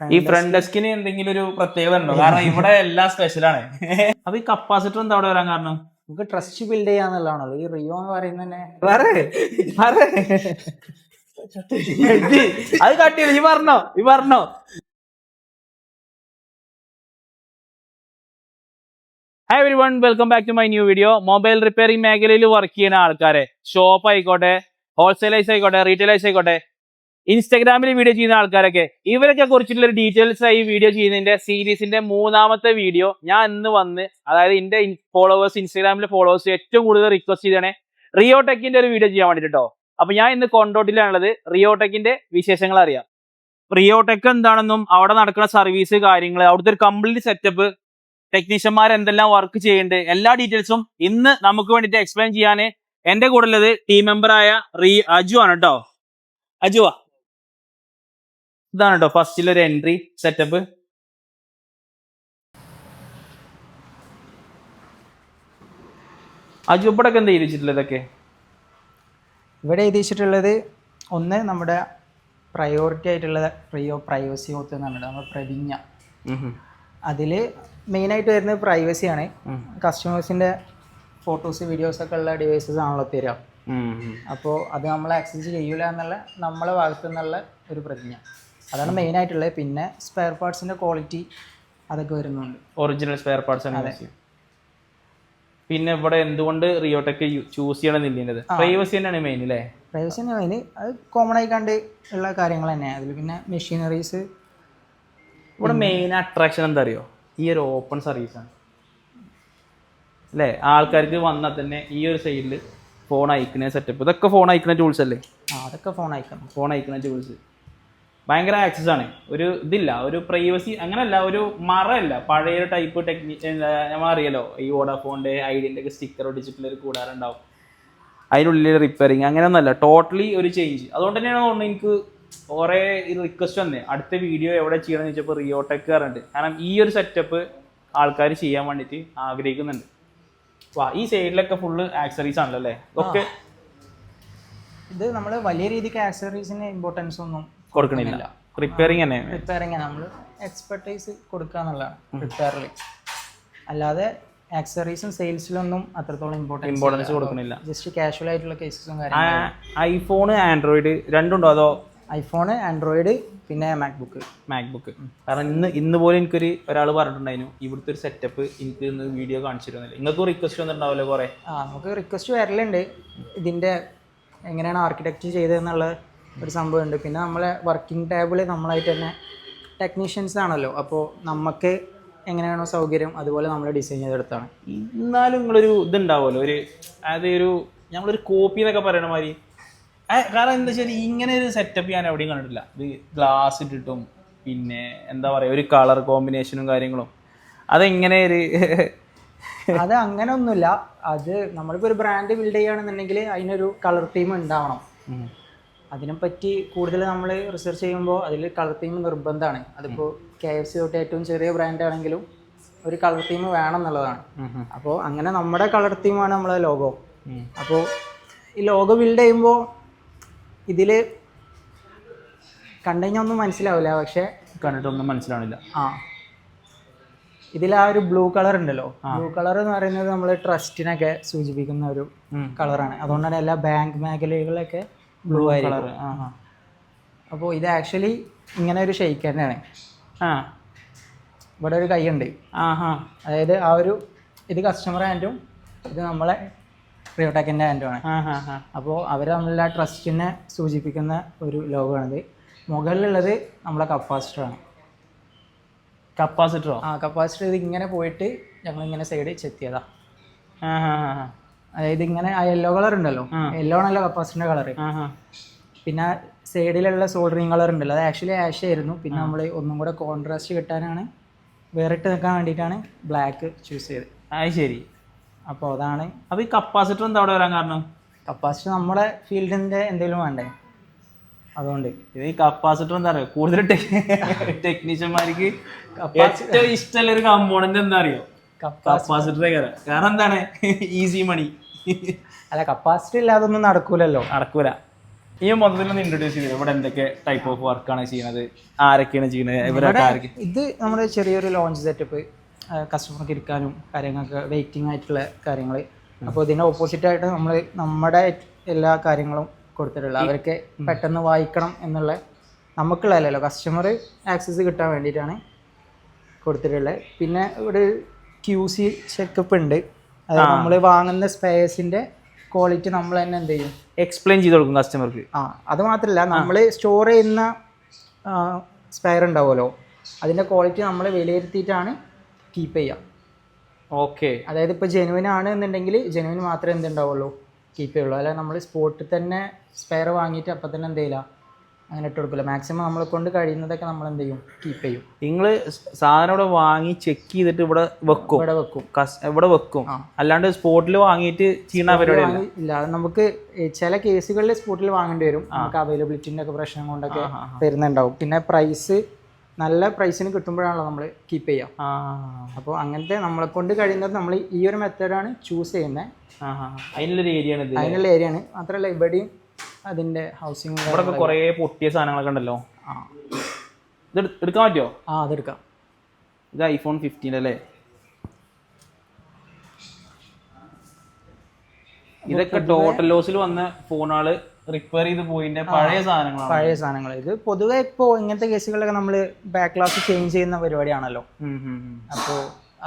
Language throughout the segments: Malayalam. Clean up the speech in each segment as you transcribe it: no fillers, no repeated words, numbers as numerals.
ഈ ഫ്രണ്ട് ഡെസ്കിന് എന്തെങ്കിലും ഒരു പ്രത്യേകത ഉണ്ടോ? കാരണം ഇവിടെ എല്ലാം സ്പെഷ്യലാണ്. അപ്പൊ ഈ കപ്പാസിറ്റർ എന്താ അവിടെ വരാൻ കാരണം? നമുക്ക് ട്രസ്റ്റ് ബിൽഡ് ചെയ്യാന്നുള്ളതാണല്ലോ ഈ റിയോ എന്ന് പറയുന്നത് തന്നെ. അത് കട്ട് ചെയ്ത് ഈ പറഞ്ഞോ. Hi everyone, welcome back to my new video. Mobile repairing മേഖലയിൽ വർക്ക് ചെയ്യുന്ന ആൾക്കാരെ, ഷോപ്പ് ആയിക്കോട്ടെ, ഹോൾസെയിലേഴ്സ് ആയിക്കോട്ടെ, റീറ്റെയിലേഴ്സ് ആയിക്കോട്ടെ, ഇൻസ്റ്റാഗ്രാമിൽ വീഡിയോ ചെയ്യുന്ന ആൾക്കാരൊക്കെ, ഇവരൊക്കെ കുറിച്ചിട്ടുള്ള ഒരു ഡീറ്റെയിൽസ് ആയി വീഡിയോ ചെയ്യുന്നതിന്റെ സീരീസിന്റെ 3ാമത്തെ വീഡിയോ ഞാൻ ഇന്ന് വന്ന്, അതായത് എന്റെ ഫോളോവേഴ്സ്, ഇൻസ്റ്റാഗ്രാമിലെ ഫോളോവേഴ്സ് ഏറ്റവും കൂടുതൽ റിക്വസ്റ്റ് ചെയ്താണ് റിയോടെക്കിന്റെ ഒരു വീഡിയോ ചെയ്യാൻ വേണ്ടിട്ടോ. അപ്പൊ ഞാൻ ഇന്ന് കൊണ്ടോട്ടിലാണുള്ളത്. റിയോടെക്കിന്റെ വിശേഷങ്ങൾ അറിയാം. റിയോടെക് എന്താണെന്നും അവിടെ നടക്കുന്ന സർവീസ് കാര്യങ്ങൾ, അവിടുത്തെ ഒരു കംപ്ലീറ്റ് സെറ്റപ്പ്, ടെക്നീഷ്യന്മാർ എന്തെല്ലാം വർക്ക് ചെയ്യുന്നുണ്ട്, എല്ലാ ഡീറ്റെയിൽസും ഇന്ന് നമുക്ക് വേണ്ടിയിട്ട് എക്സ്പ്ലെയിൻ ചെയ്യാൻ എന്റെ കൂടെ ഉള്ളത് ടീം മെമ്പറായ അജു ആണ് കേട്ടോ. അജുവാ, ഇതാണ് കേട്ടോ ഫസ്റ്റിലൊരു എൻട്രി സെറ്റപ്പ്. അജു ഇവിടെയൊക്കെ എന്താ എഴുതിച്ചിട്ടുള്ളത്? ഇതൊക്കെ ഇവിടെ എഴുതിച്ചിട്ടുള്ളത് ഒന്ന് നമ്മുടെ പ്രയോറിറ്റി ആയിട്ടുള്ള റിയോ പ്രൈവസി ഓത്ത് എന്ന് പറഞ്ഞിട്ട് നമ്മുടെ പ്രതിജ്ഞ. അതിൽ മെയിനായിട്ട് വരുന്നത് പ്രൈവസിയാണ്. കസ്റ്റമേഴ്സിൻ്റെ ഫോട്ടോസ് വീഡിയോസ് ഒക്കെ ഉള്ള ഡിവൈസസ് ആണല്ലോ തരിക. അപ്പോൾ അത് നമ്മൾ ആക്സസ് ചെയ്യൂല എന്നുള്ള നമ്മളെ ഭാഗത്തു നിന്നുള്ള ഒരു പ്രതിജ്ഞ, അതാണ് മെയിനായിട്ടുള്ളത്. പിന്നെ സ്പെയർ പാർട്സിൻ്റെ ക്വാളിറ്റി അതൊക്കെ വരുന്നുണ്ട്, ഒറിജിനൽ സ്പെയർ പാർട്സ് ആണ്. പിന്നെ ഇവിടെ എന്തുകൊണ്ട് റിയോടെക് ചൂസ് ചെയ്യണമെന്നില്ല, പ്രൈവസി തന്നെയാണ് മെയിൻ അല്ലേ? പ്രൈവസി തന്നെയാണ് മെയിൻ, അത് കോമൺ ആയി കണ്ട് ഉള്ള കാര്യങ്ങൾ തന്നെയാണ്. അതിൽ പിന്നെ മെഷീനറീസ്. ഇവിടെ മെയിൻ അട്രാക്ഷൻ എന്താ അറിയോ? ഈ ഒരു ഓപ്പൺ സർവീസാണ് അല്ലേ? ആൾക്കാർക്ക് വന്നാൽ തന്നെ ഈ ഒരു സൈഡിൽ ഫോൺ അയക്കുന്ന സെറ്റപ്പ്, ഇതൊക്കെ ഫോൺ അയക്കുന്ന ടൂൾസ് അല്ലേ? അതൊക്കെ ഫോൺ അയക്കുന്ന ടൂൾസ് ഭയങ്കര ആക്സസ് ആണ്. ഒരു ഇതില്ല, ഒരു പ്രൈവസി അങ്ങനെയല്ല, ഒരു മറയല്ല. പഴയ ടൈപ്പ് നമ്മൾ അറിയാലോ, ഈ വോഡാഫോണിൻ്റെ ഐഡിയൻ്റെ ഒക്കെ സ്റ്റിക്കർ ഒട്ടിച്ചിട്ടുള്ള ഒരു കൂടാറുണ്ടാവും, അതിനുള്ളിൽ റിപ്പയറിങ് അങ്ങനെയൊന്നുമല്ല, ടോട്ടലി ഒരു ചേഞ്ച്. അതുകൊണ്ട് തന്നെയാണ് തോന്നുന്നത് എനിക്ക് കുറേ റിക്വസ്റ്റ് വന്നേ അടുത്ത വീഡിയോ എവിടെ ചെയ്യണമെന്ന് ചോദിച്ചപ്പോൾ റിയോടെക് പറഞ്ഞിട്ട്. കാരണം ഈ ഒരു സെറ്റപ്പ് ആൾക്കാർ ചെയ്യാൻ വേണ്ടിയിട്ട് ആഗ്രഹിക്കുന്നുണ്ട്. വാ, ഈ സൈഡിലൊക്കെ ഫുള്ള് ആക്സറീസ് ആണല്ലോ അല്ലേ? ഓക്കെ, ഇത് നമ്മൾ വലിയ രീതിക്ക് ആക്സറീസിന് ഇമ്പോർട്ടൻസ് ഒന്നും കൊടുക്കണില്ല. റിപ്പയറിങ് നമ്മൾ എക്സ്പെർട്ടൈസ് കൊടുക്കുക എന്നുള്ളതാണ് റിപ്പയറിൽ. അല്ലാതെ ആക്സറീസും സെയിൽസിലൊന്നും അത്രത്തോളം ഇമ്പോർട്ടൻസ് കൊടുക്കുന്നില്ല. ജസ്റ്റ് കാഷ്വൽ ആയിട്ടുള്ള കേസസും കാര്യങ്ങളും. ഐഫോൺ ആൻഡ്രോയിഡ് രണ്ടുണ്ടോ? അതോ ഐഫോൺ, ആൻഡ്രോയിഡ്, പിന്നെ മാക്ബുക്ക്. കാരണം ഇന്ന് പോലും എനിക്കൊരു ഒരാൾ പറഞ്ഞിട്ടുണ്ടായിരുന്നു ഇവിടുത്തെ ഒരു സെറ്റപ്പ് എനിക്ക് ഇന്ന് വീഡിയോ കാണിച്ചു തരുന്നില്ല. നിങ്ങൾക്ക് റിക്വസ്റ്റ് വന്നിട്ടുണ്ടാവല്ലോ കുറേ? നമുക്ക് റിക്വസ്റ്റ് വരലുണ്ട്, ഇതിൻ്റെ എങ്ങനെയാണ് ആർക്കിടെക്ചർ ചെയ്തതെന്നുള്ള ഒരു സംഭവമുണ്ട്. പിന്നെ നമ്മളെ വർക്കിംഗ് ടേബിൾ നമ്മളായിട്ട് തന്നെ ടെക്നീഷ്യൻസ് ആണല്ലോ, അപ്പോൾ നമുക്ക് എങ്ങനെയാണോ സൗകര്യം അതുപോലെ നമ്മൾ ഡിസൈൻ ചെയ്തെടുത്താണ്. എന്നാലും നിങ്ങളൊരു ഇതുണ്ടാവുമല്ലോ, അതൊരു ഞങ്ങളൊരു കോപ്പി എന്നൊക്കെ പറയണ മാതിരി. കാരണം എന്താ വെച്ചാൽ ഇങ്ങനെ ഒരു സെറ്റപ്പ് ഞാൻ എവിടെയും കണ്ടിട്ടില്ല. ഇത് ഗ്ലാസ് ഇട്ടിട്ടും പിന്നെ എന്താ പറയുക, ഒരു കളർ കോമ്പിനേഷനും കാര്യങ്ങളും. അതെങ്ങനെ അത് അങ്ങനെ ഒന്നുമില്ല. അത് നമ്മളിപ്പോൾ ഒരു ബ്രാൻഡ് ബിൽഡ് ചെയ്യുകയാണെന്നുണ്ടെങ്കിൽ അതിനൊരു കളർ തീം ഉണ്ടാവണം. അതിനെപ്പറ്റി കൂടുതൽ നമ്മൾ റിസർച്ച് ചെയ്യുമ്പോൾ അതിൽ കളർ തീം നിർബന്ധമാണ്. അതിപ്പോൾ KFC തൊട്ട് ഏറ്റവും ചെറിയ ബ്രാൻഡ് ആണെങ്കിലും ഒരു കളർ തീം വേണം എന്നുള്ളതാണ്. അപ്പോൾ അങ്ങനെ നമ്മുടെ കളർ തീമാണ് നമ്മളെ ലോഗോ. അപ്പോൾ ഈ ലോഗോ ബിൽഡ് ചെയ്യുമ്പോൾ ഇതിൽ കണ്ടുകഴിഞ്ഞാൽ ഒന്നും മനസ്സിലാവില്ല, പക്ഷേ കണ്ടിട്ടൊന്നും മനസ്സിലാവില്ല. ഇതിൽ ആ ഒരു ബ്ലൂ കളർ ഉണ്ടല്ലോ, ബ്ലൂ കളർ എന്ന് പറയുന്നത് നമ്മൾ ട്രസ്റ്റിനൊക്കെ സൂചിപ്പിക്കുന്ന ഒരു കളറാണ്. അതുകൊണ്ടാണ് എല്ലാ ബാങ്ക് മേഖലകളിലൊക്കെ ബ്ലൂ ആയിരിക്കും. അപ്പോൾ ഇത് ആക്ച്വലി ഇങ്ങനെ ഒരു ഷെയ്ക്ക് തന്നെയാണ്. ഇവിടെ ഒരു കൈയുണ്ട്, അതായത് ആ ഒരു ഇത് കസ്റ്റമർ ഹാൻഡും ഇത് നമ്മളെ റിയോടെക്കിൻ്റെ ഹാൻഡുമാണ്. അപ്പോൾ അവർ നമ്മളെ ട്രസ്റ്റിനെ സൂചിപ്പിക്കുന്ന ഒരു ലോഗോ ആണിത്. മുകളിലുള്ളത് നമ്മളെ കപ്പാസിറ്ററാണ്. കപ്പാസിറ്റർ ഇത് ഇങ്ങനെ പോയിട്ട് ഞങ്ങളിങ്ങനെ സൈഡ് ചെത്തിയതാ. അതായത് ഇങ്ങനെ ആ യെല്ലോ കളർ ഉണ്ടല്ലോ, യെല്ലോ ആണല്ലോ കപ്പാസിറ്ററിൻ്റെ കളറ്. പിന്നെ സൈഡിലുള്ള സോൾഡറിങ് കളർ ഉണ്ടല്ലോ, അത് ആക്ച്വലി ആഷ് ആയിരുന്നു. പിന്നെ നമ്മൾ ഒന്നും കൂടെ കോൺട്രാസ്റ്റ് കിട്ടാനാണ്, വേറിട്ട് നിൽക്കാൻ വേണ്ടിയിട്ടാണ് ബ്ലാക്ക് ചൂസ് ചെയ്തത്. ശരി. അപ്പോൾ അതാണ്. അപ്പോൾ ഈ കപ്പാസിറ്റർ എന്താ അവിടെ വരാൻ കാരണം? കപ്പാസിറ്റർ നമ്മുടെ ഫീൽഡിൻ്റെ എന്തെങ്കിലും വേണ്ടേ, അതുകൊണ്ട്. ഈ കപ്പാസിറ്റർ എന്താ പറയുക, കൂടുതൽ ടെക്നീഷ്യന്മാർക്ക് ഏറ്റവും ഇഷ്ടമുള്ള ഒരു കമ്പോണന്റ് എന്താ അറിയോ? കപ്പാസിറ്റർ. കാരണം എന്താണ്? ഈസി മണി. അല്ല, കപ്പാസിറ്റർ ഇല്ലാതൊന്നും നടക്കൂല. ഈ മൊത്തത്തിലൊന്ന് ഇൻട്രൊഡ്യൂസ് ചെയ്തത് ഇവിടെ എന്തൊക്കെ ടൈപ്പ് ഓഫ് വർക്കാണ് ചെയ്യുന്നത്, ആരൊക്കെയാണ് ചെയ്യുന്നത്, ഇവരൊക്കെ ആരൊക്കെ? ഇത് നമ്മുടെ ചെറിയൊരു ലോഞ്ച് സെറ്റപ്പ്, കസ്റ്റമർക്ക് ഇരിക്കാനും കാര്യങ്ങൾക്ക് വെയിറ്റിംഗ് ആയിട്ടുള്ള കാര്യങ്ങൾ. അപ്പോൾ ഇതിൻ്റെ ഓപ്പോസിറ്റ് ആയിട്ട് നമ്മൾ നമ്മുടെ എല്ലാ കാര്യങ്ങളും കൊടുത്തിട്ടുള്ള അവർക്ക് പെട്ടെന്ന് വായിക്കണം എന്നുള്ള നമുക്കുള്ളതല്ലോ, കസ്റ്റമർ ആക്സസ് കിട്ടാൻ വേണ്ടിയിട്ടാണ് കൊടുത്തിട്ടുള്ളത്. പിന്നെ ഇവിടെ QC ചെക്കപ്പ് ഉണ്ട്. അത് നമ്മൾ വാങ്ങുന്ന സ്പെയർസിൻ്റെ ക്വാളിറ്റി നമ്മൾ തന്നെ എന്ത് ചെയ്യും, എക്സ്പ്ലെയിൻ ചെയ്ത് കൊടുക്കും കസ്റ്റമർക്ക്. അത് മാത്രമല്ല നമ്മൾ സ്റ്റോർ ചെയ്യുന്ന സ്പെയർ ഉണ്ടാവുമല്ലോ, അതിൻ്റെ ക്വാളിറ്റി നമ്മൾ വിലയിരുത്തിയിട്ടാണ് കീപ്പ് ചെയ്യുക. ഓക്കെ, അതായത് ഇപ്പോൾ ജെനുവിൻ ആണ് എന്നുണ്ടെങ്കിൽ ജെനുവിൻ മാത്രമേ എന്തുണ്ടാവുള്ളൂ കീപ്പ് ചെയ്യുള്ളൂ. അല്ല നമ്മൾ സ്പോട്ടിൽ തന്നെ സ്പെയർ വാങ്ങിയിട്ട് അപ്പം തന്നെ എന്ത് ചെയ്യില്ല, അങ്ങനെ ഇട്ട് കൊടുക്കില്ല. മാക്സിമം നമ്മളെ കൊണ്ട് കഴിയുന്നതൊക്കെ നമ്മൾ എന്ത് ചെയ്യും, കീപ്പ് ചെയ്യും. നിങ്ങൾ സാധനം ഇവിടെ വാങ്ങി ചെക്ക് ചെയ്തിട്ട് ഇവിടെ വെക്കും, ഇവിടെ വെക്കും, അല്ലാണ്ട് സ്പോട്ടിൽ വാങ്ങിയിട്ട് ചെയ്യുന്ന പരിപാടി ഇല്ല. നമുക്ക് ചില കേസുകളിൽ സ്പോട്ടിൽ വാങ്ങേണ്ടി വരും, നമുക്ക് അവൈലബിലിറ്റിൻ്റെ ഒക്കെ പ്രശ്നം കൊണ്ടൊക്കെ വരുന്നുണ്ടാവും. പിന്നെ പ്രൈസ് നല്ല പ്രൈസിന് കിട്ടുമ്പോഴാണല്ലോ നമ്മൾ കീപ്പ് ചെയ്യാം. അപ്പോൾ അങ്ങനത്തെ നമ്മളെ കൊണ്ട് കഴിയുന്നത് നമ്മൾ ഈ ഒരു മെത്തേഡാണ് ചൂസ് ചെയ്യുന്നത്. അതിനുള്ളൊരു ഏരിയ ആണ്. മാത്രമല്ല ഇവിടെയും അതിൻ്റെ ഹൗസിംഗ് ഇവിടെ കുറേ പൊട്ടിയ സാധനങ്ങളൊക്കെ ഉണ്ടല്ലോ. ഇത് എടുക്കാൻ പറ്റുമോ? അതെടുക്കാം. ഇത് iPhone 15 അല്ലേ? ഇതൊക്കെ ടോട്ടൽ ലോസിൽ വന്ന ഫോണുകൾ റിപ്പയർ ചെയ്ത് പോയിന്റെ പഴയ സാധനങ്ങൾ. ഇത് പൊതുവെ ഇപ്പോൾ ഇങ്ങനത്തെ കേസുകളിലൊക്കെ നമ്മൾ ബാക്ക് ഗ്ലാസ് ചേഞ്ച് ചെയ്യുന്ന പരിപാടിയാണല്ലോ. അപ്പോൾ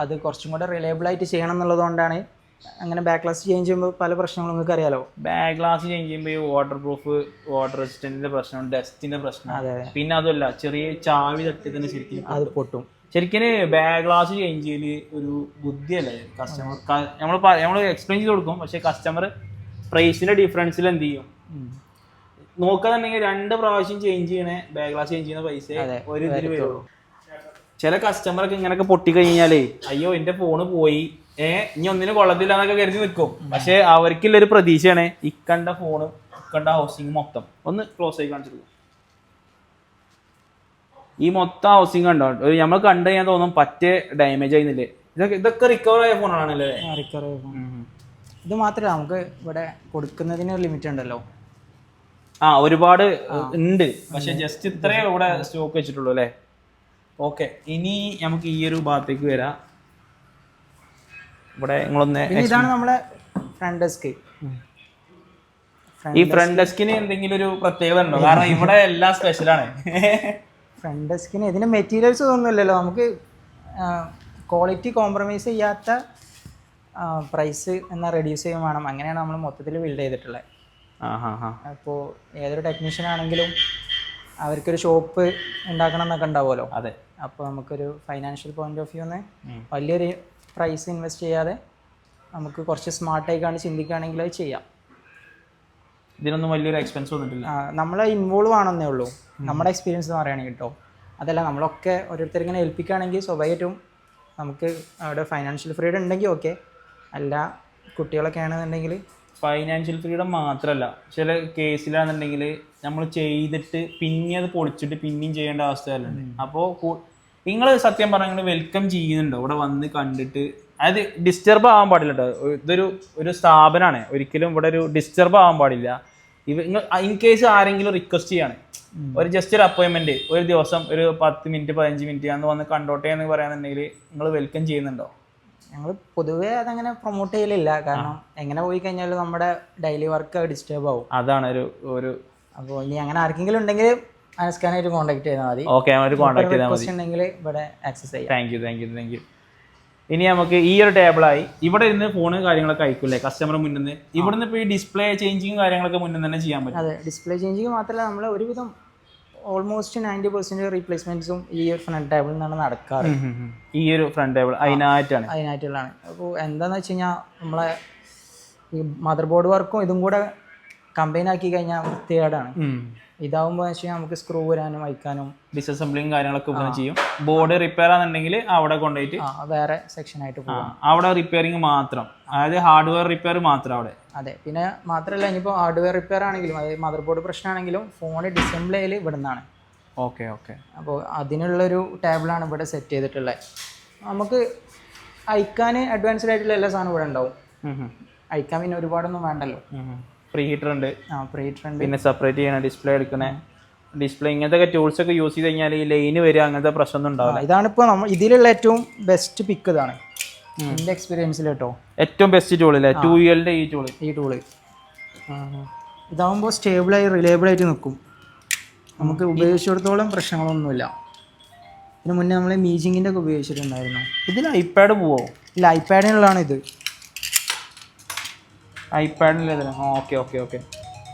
അത് കുറച്ചും കൂടെ റിലയബിൾ ആയിട്ട് ചെയ്യണം എന്നുള്ളത് കൊണ്ടാണ് അങ്ങനെ ബാക്ക് ഗ്ലാസ് ചേഞ്ച് ചെയ്യുമ്പോൾ പല പ്രശ്നങ്ങളും നിങ്ങൾക്ക് അറിയാലോ. ബാക്ക് ഗ്ലാസ് ചേഞ്ച് ചെയ്യുമ്പോൾ ഈ വാട്ടർ പ്രൂഫ്, വാട്ടർ റെസിസ്റ്റന്റിന്റെ പ്രശ്നം, ഡസ്റ്റിന്റെ പ്രശ്നം. പിന്നെ അതല്ല, ചെറിയ ചാവി തട്ടി തന്നെ ശരിക്കും അത് പൊട്ടും. ശരിക്കും ബാക്ക് ഗ്ലാസ് ചേഞ്ച് ചെയ്യല് ഒരു ബുദ്ധിയല്ലേ കസ്റ്റമർ. നമ്മൾ എക്സ്പ്ലെയിൻ ചെയ്ത് കൊടുക്കും, പക്ഷെ കസ്റ്റമർ പ്രൈസിന്റെ ഡിഫറൻസിൽ എന്ത് ചെയ്യും നോക്കാന്നുണ്ടെങ്കിൽ 2 പ്രാവശ്യം ചേഞ്ച് ചെയ്യണേ ബാക്ക് ഗ്ലാസ് ചേഞ്ച് ചെയ്യുന്ന പൈസ ഒരു ഇതിൽ വരുള്ളൂ. ചില കസ്റ്റമർക്ക് ഇങ്ങനെയൊക്കെ പൊട്ടിക്കഴിഞ്ഞാലേ അയ്യോ എന്റെ ഫോണ് പോയി, ഇനി ഒന്നിനും കൊള്ളത്തില്ല എന്നൊക്കെ കരുതി നിൽക്കും. പക്ഷെ അവർക്കുള്ളൊരു പ്രതീക്ഷയാണ് ഇക്കണ്ട ഫോണ്, ഇക്കണ്ട ഹൗസിങ് മൊത്തം. ഒന്ന് ക്ലോസ് ആയി കാണിച്ചിട്ട് ഈ മൊത്തം ഹൗസിങ് കണ്ടോ, നമ്മൾ കണ്ടു കഴിഞ്ഞാൽ തോന്നും പറ്റേ ഡാമേജ് ആയിരുന്നില്ലേ. ഇതൊക്കെ റിക്കവർ ആയ ഫോണാണല്ലേ? റിക്കവർ ആയ ഫോൺ. ഇത് മാത്രമല്ല, നമുക്ക് ഇവിടെ കൊടുക്കുന്നതിന് ഒരു ലിമിറ്റ് ഉണ്ടല്ലോ. ഒരുപാട് ഉണ്ട്, പക്ഷെ ജസ്റ്റ് ഇത്രയേ ഇവിടെ സ്റ്റോക്ക് വെച്ചിട്ടുള്ളൂ അല്ലേ? ഓക്കെ, ഇനി നമുക്ക് ഈ ഒരു ഭാഗത്തേക്ക് വരാം. ഇവിടെ നിങ്ങളൊന്ന്, ഇതാണ് നമ്മളെ ഫ്രണ്ട് ഡെസ്ക്. ഈ ഫ്രണ്ട് ഡെസ്കിന് എന്തെങ്കിലും ഒരു പ്രത്യേകത ഉണ്ടോ? കാരണം ഇവിടെ എല്ലാം സ്പെഷ്യലാണ്. ഫ്രണ്ട് ഡെസ്കിന് ഇതിന്റെ മെറ്റീരിയൽസ് ഒന്നുമില്ലല്ലോ, നമുക്ക് ക്വാളിറ്റി കോംപ്രമൈസ് ചെയ്യാത്ത പ്രൈസ് എന്നാൽ റെഡ്യൂസ് ചെയ്യാൻ വേണം. അങ്ങനെയാണ് നമ്മൾ മൊത്തത്തിൽ ബിൽഡ് ചെയ്തിട്ടുള്ളത്. അപ്പോൾ ഏതൊരു ടെക്നീഷ്യൻ ആണെങ്കിലും അവർക്കൊരു ഷോപ്പ് ഉണ്ടാക്കണം എന്നൊക്കെ ഉണ്ടാവുമല്ലോ. അതെ. അപ്പോൾ നമുക്കൊരു ഫൈനാൻഷ്യൽ പോയിന്റ് ഓഫ് വ്യൂന്ന് വലിയൊരു പ്രൈസ് ഇൻവെസ്റ്റ് ചെയ്യാതെ നമുക്ക് കുറച്ച് സ്മാർട്ടായിക്കാണ് ചിന്തിക്കുകയാണെങ്കിൽ അത് ചെയ്യാം. ഇതിനൊന്നും വലിയൊരു എക്സ്പെൻസ് വന്നിട്ടില്ല. നമ്മളെ ഇൻവോൾവ് ആണെന്നേ ഉള്ളൂ, നമ്മുടെ എക്സ്പീരിയൻസ് എന്ന് പറയുകയാണെങ്കിൽ കേട്ടോ. അതല്ല, നമ്മളൊക്കെ ഓരോരുത്തരിങ്ങനെ ഏൽപ്പിക്കുകയാണെങ്കിൽ സ്വാഭാവികമായിട്ടും നമുക്ക് അവിടെ ഫൈനാൻഷ്യൽ ഫ്രീഡം ഉണ്ടെങ്കിൽ ഓക്കെ. അല്ല, കുട്ടികളൊക്കെ ആണെന്നുണ്ടെങ്കിൽ ഫൈനാൻഷ്യൽ ഫ്രീഡം മാത്രമല്ല, ചില കേസിലാണെന്നുണ്ടെങ്കിൽ നമ്മൾ ചെയ്തിട്ട് പിന്നെ അത് പൊളിച്ചിട്ട് പിന്നെയും ചെയ്യേണ്ട അവസ്ഥകളുണ്ട്. അപ്പോൾ നിങ്ങൾ സത്യം പറഞ്ഞാൽ വെൽക്കം ചെയ്യുന്നുണ്ടോ ഇവിടെ വന്ന് കണ്ടിട്ട്? അതായത് ഡിസ്റ്റർബ് ആവാൻ പാടില്ല കേട്ടോ. ഒരു സ്ഥാപനമാണ്, ഒരിക്കലും ഇവിടെ ഒരു ഡിസ്റ്റർബ് ആവാൻ പാടില്ല. ഇൻ കേസ് ആരെങ്കിലും റിക്വസ്റ്റ് ചെയ്യാണ്, ഒരു ജസ്റ്റ് ഒരു അപ്പോയിൻമെന്റ്, ഒരു ദിവസം ഒരു 10 മിനിറ്റ് 15 മിനിറ്റ് അന്ന് വന്ന് കണ്ടോട്ടെ എന്ന് പറയാന്നുണ്ടെങ്കിൽ നിങ്ങൾ വെൽക്കം ചെയ്യുന്നുണ്ടോ? ഞങ്ങൾ പൊതുവേ അതങ്ങനെ പ്രൊമോട്ട് ചെയ്യലില്ല. കാരണം എങ്ങനെ പോയി കഴിഞ്ഞാലും നമ്മുടെ ഡെയിലി വർക്ക് ഡിസ്റ്റർബ് ആവും. അതാണ് ഒരു അപ്പോൾ ഇനി അങ്ങനെ ആർക്കെങ്കിലും ഉണ്ടെങ്കിൽ അനസ്കാനായിട്ട് കോൺടാക്ട് ചെയ്താൽ മതി. ഓക്കെ, കോൺടാക്ട് ചെയ്താൽ മതി. ഉണ്ടെങ്കിൽ ഇവിടെ ആക്സസ് ചെയ്യാം. Thank you. ഇനി നമുക്ക് ഈ ഒരു ടേബിളായി, ഇവിടെ ഇരുന്ന് ഫോണ് കാര്യങ്ങളൊക്കെ അയക്കൂലേ കസ്റ്റമർ മുന്നിൽ നിന്ന്? ഇവിടുന്ന് ഇപ്പോൾ ഈ ഡിസ്പ്ലേ ചേഞ്ചിങ് കാര്യങ്ങളൊക്കെ മുന്നിൽ തന്നെ ചെയ്യാൻ പറ്റും. അതെ, ഡിസ്പ്ലേ ചേഞ്ചിങ് മാത്രമല്ല, നമ്മൾ ഒരുവിധം ഓൾമോസ്റ്റ് 90% റീപ്ലേസ്മെന്റ്സും ഈ ഒരു ഫ്രണ്ട് ടേബിളിൽ നിന്നാണ് നടക്കാറ്. ഈ ഒരു ഫ്രണ്ട് ടേബിൾ അതിനായിട്ടുള്ളതാണ്. അപ്പോൾ എന്താണെന്ന് വെച്ച് കഴിഞ്ഞാൽ നമ്മളെ ഈ മദർ ബോർഡ് വർക്കും ഇതും കൂടെ കമ്പൈൻ ആക്കി കഴിഞ്ഞാൽ വൃത്തികേടാണ്. ഇതാവുമ്പോൾ വെച്ച് കഴിഞ്ഞാൽ നമുക്ക് സ്ക്രൂ വരാനും അയക്കാനും ഡിസംബ്ലിങ് കാര്യങ്ങളൊക്കെ ചെയ്യും. ബോർഡ് റിപ്പയർ ആണെന്നുണ്ടെങ്കിൽ അവിടെ കൊണ്ടുപോയിട്ട് വേറെ സെക്ഷൻ ആയിട്ട് പോകും. അവിടെ റിപ്പയറിങ് മാത്രം, അതായത് ഹാർഡ്വെയർ റിപ്പയർ മാത്രം അവിടെ. അതെ, പിന്നെ മാത്രമല്ല ഇനിയിപ്പോൾ ഹാർഡ്വെയർ റിപ്പയർ ആണെങ്കിലും അതായത് മദർ ബോർഡ് പ്രശ്നമാണെങ്കിലും ഫോണ് ഡിസംബ്ലേ ചെയ്യൽ ഇവിടെ നിന്നാണ്. ഓക്കെ. അപ്പോൾ അതിനുള്ളൊരു ടേബിളാണ് ഇവിടെ സെറ്റ് ചെയ്തിട്ടുള്ളത്. നമുക്ക് അയക്കാൻ അഡ്വാൻസ്ഡ് ആയിട്ടുള്ള എല്ലാ സാധനവും ഇവിടെ ഉണ്ടാവും. അയക്കാൻ പിന്നെ ഒരുപാടൊന്നും വേണ്ടല്ലോ. പ്രീ ഹീറ്റർ ഉണ്ട്, പ്രീ ഹീറ്റർ ഉണ്ട്. പിന്നെ സെപ്പറേറ്റ് ചെയ്യണ ഡിസ്പ്ലേ എടുക്കണേ, ഡിസ്പ്ലേ ഇങ്ങനത്തെ ടൂൾസ് ഒക്കെ യൂസ് ചെയ്ത് കഴിഞ്ഞാൽ ഈ ലൈന് വരിക അങ്ങനത്തെ പ്രശ്നമൊന്നും ഉണ്ടാവില്ല. ഇതാണിപ്പോൾ നമ്മൾ ഇതിലുള്ള ഏറ്റവും ബെസ്റ്റ് പിക്ക് ഇതാണ് എൻ്റെ എക്സ്പീരിയൻസിൽ കേട്ടോ. ഏറ്റവും ബെസ്റ്റ് ടൂൾ അല്ലേ 2UL ഈ ടൂള്. ഇതാകുമ്പോൾ സ്റ്റേബിളായി റിലയബിൾ ആയിട്ട് നിൽക്കും, നമുക്ക് ഉപയോഗിച്ചിടത്തോളം പ്രശ്നങ്ങളൊന്നുമില്ല. ഇതിന് മുന്നേ നമ്മൾ മീജിങ്ങിൻ്റെ ഒക്കെ ഉപയോഗിച്ചിട്ടുണ്ടായിരുന്നു. ഇതിൽ ഐപാഡ് പോവോ? ഇല്ല, ഐപാഡിനുള്ളതാണ് ഇത്. ഐപാഡിന് ഓക്കെ ഓക്കെ ഓക്കെ.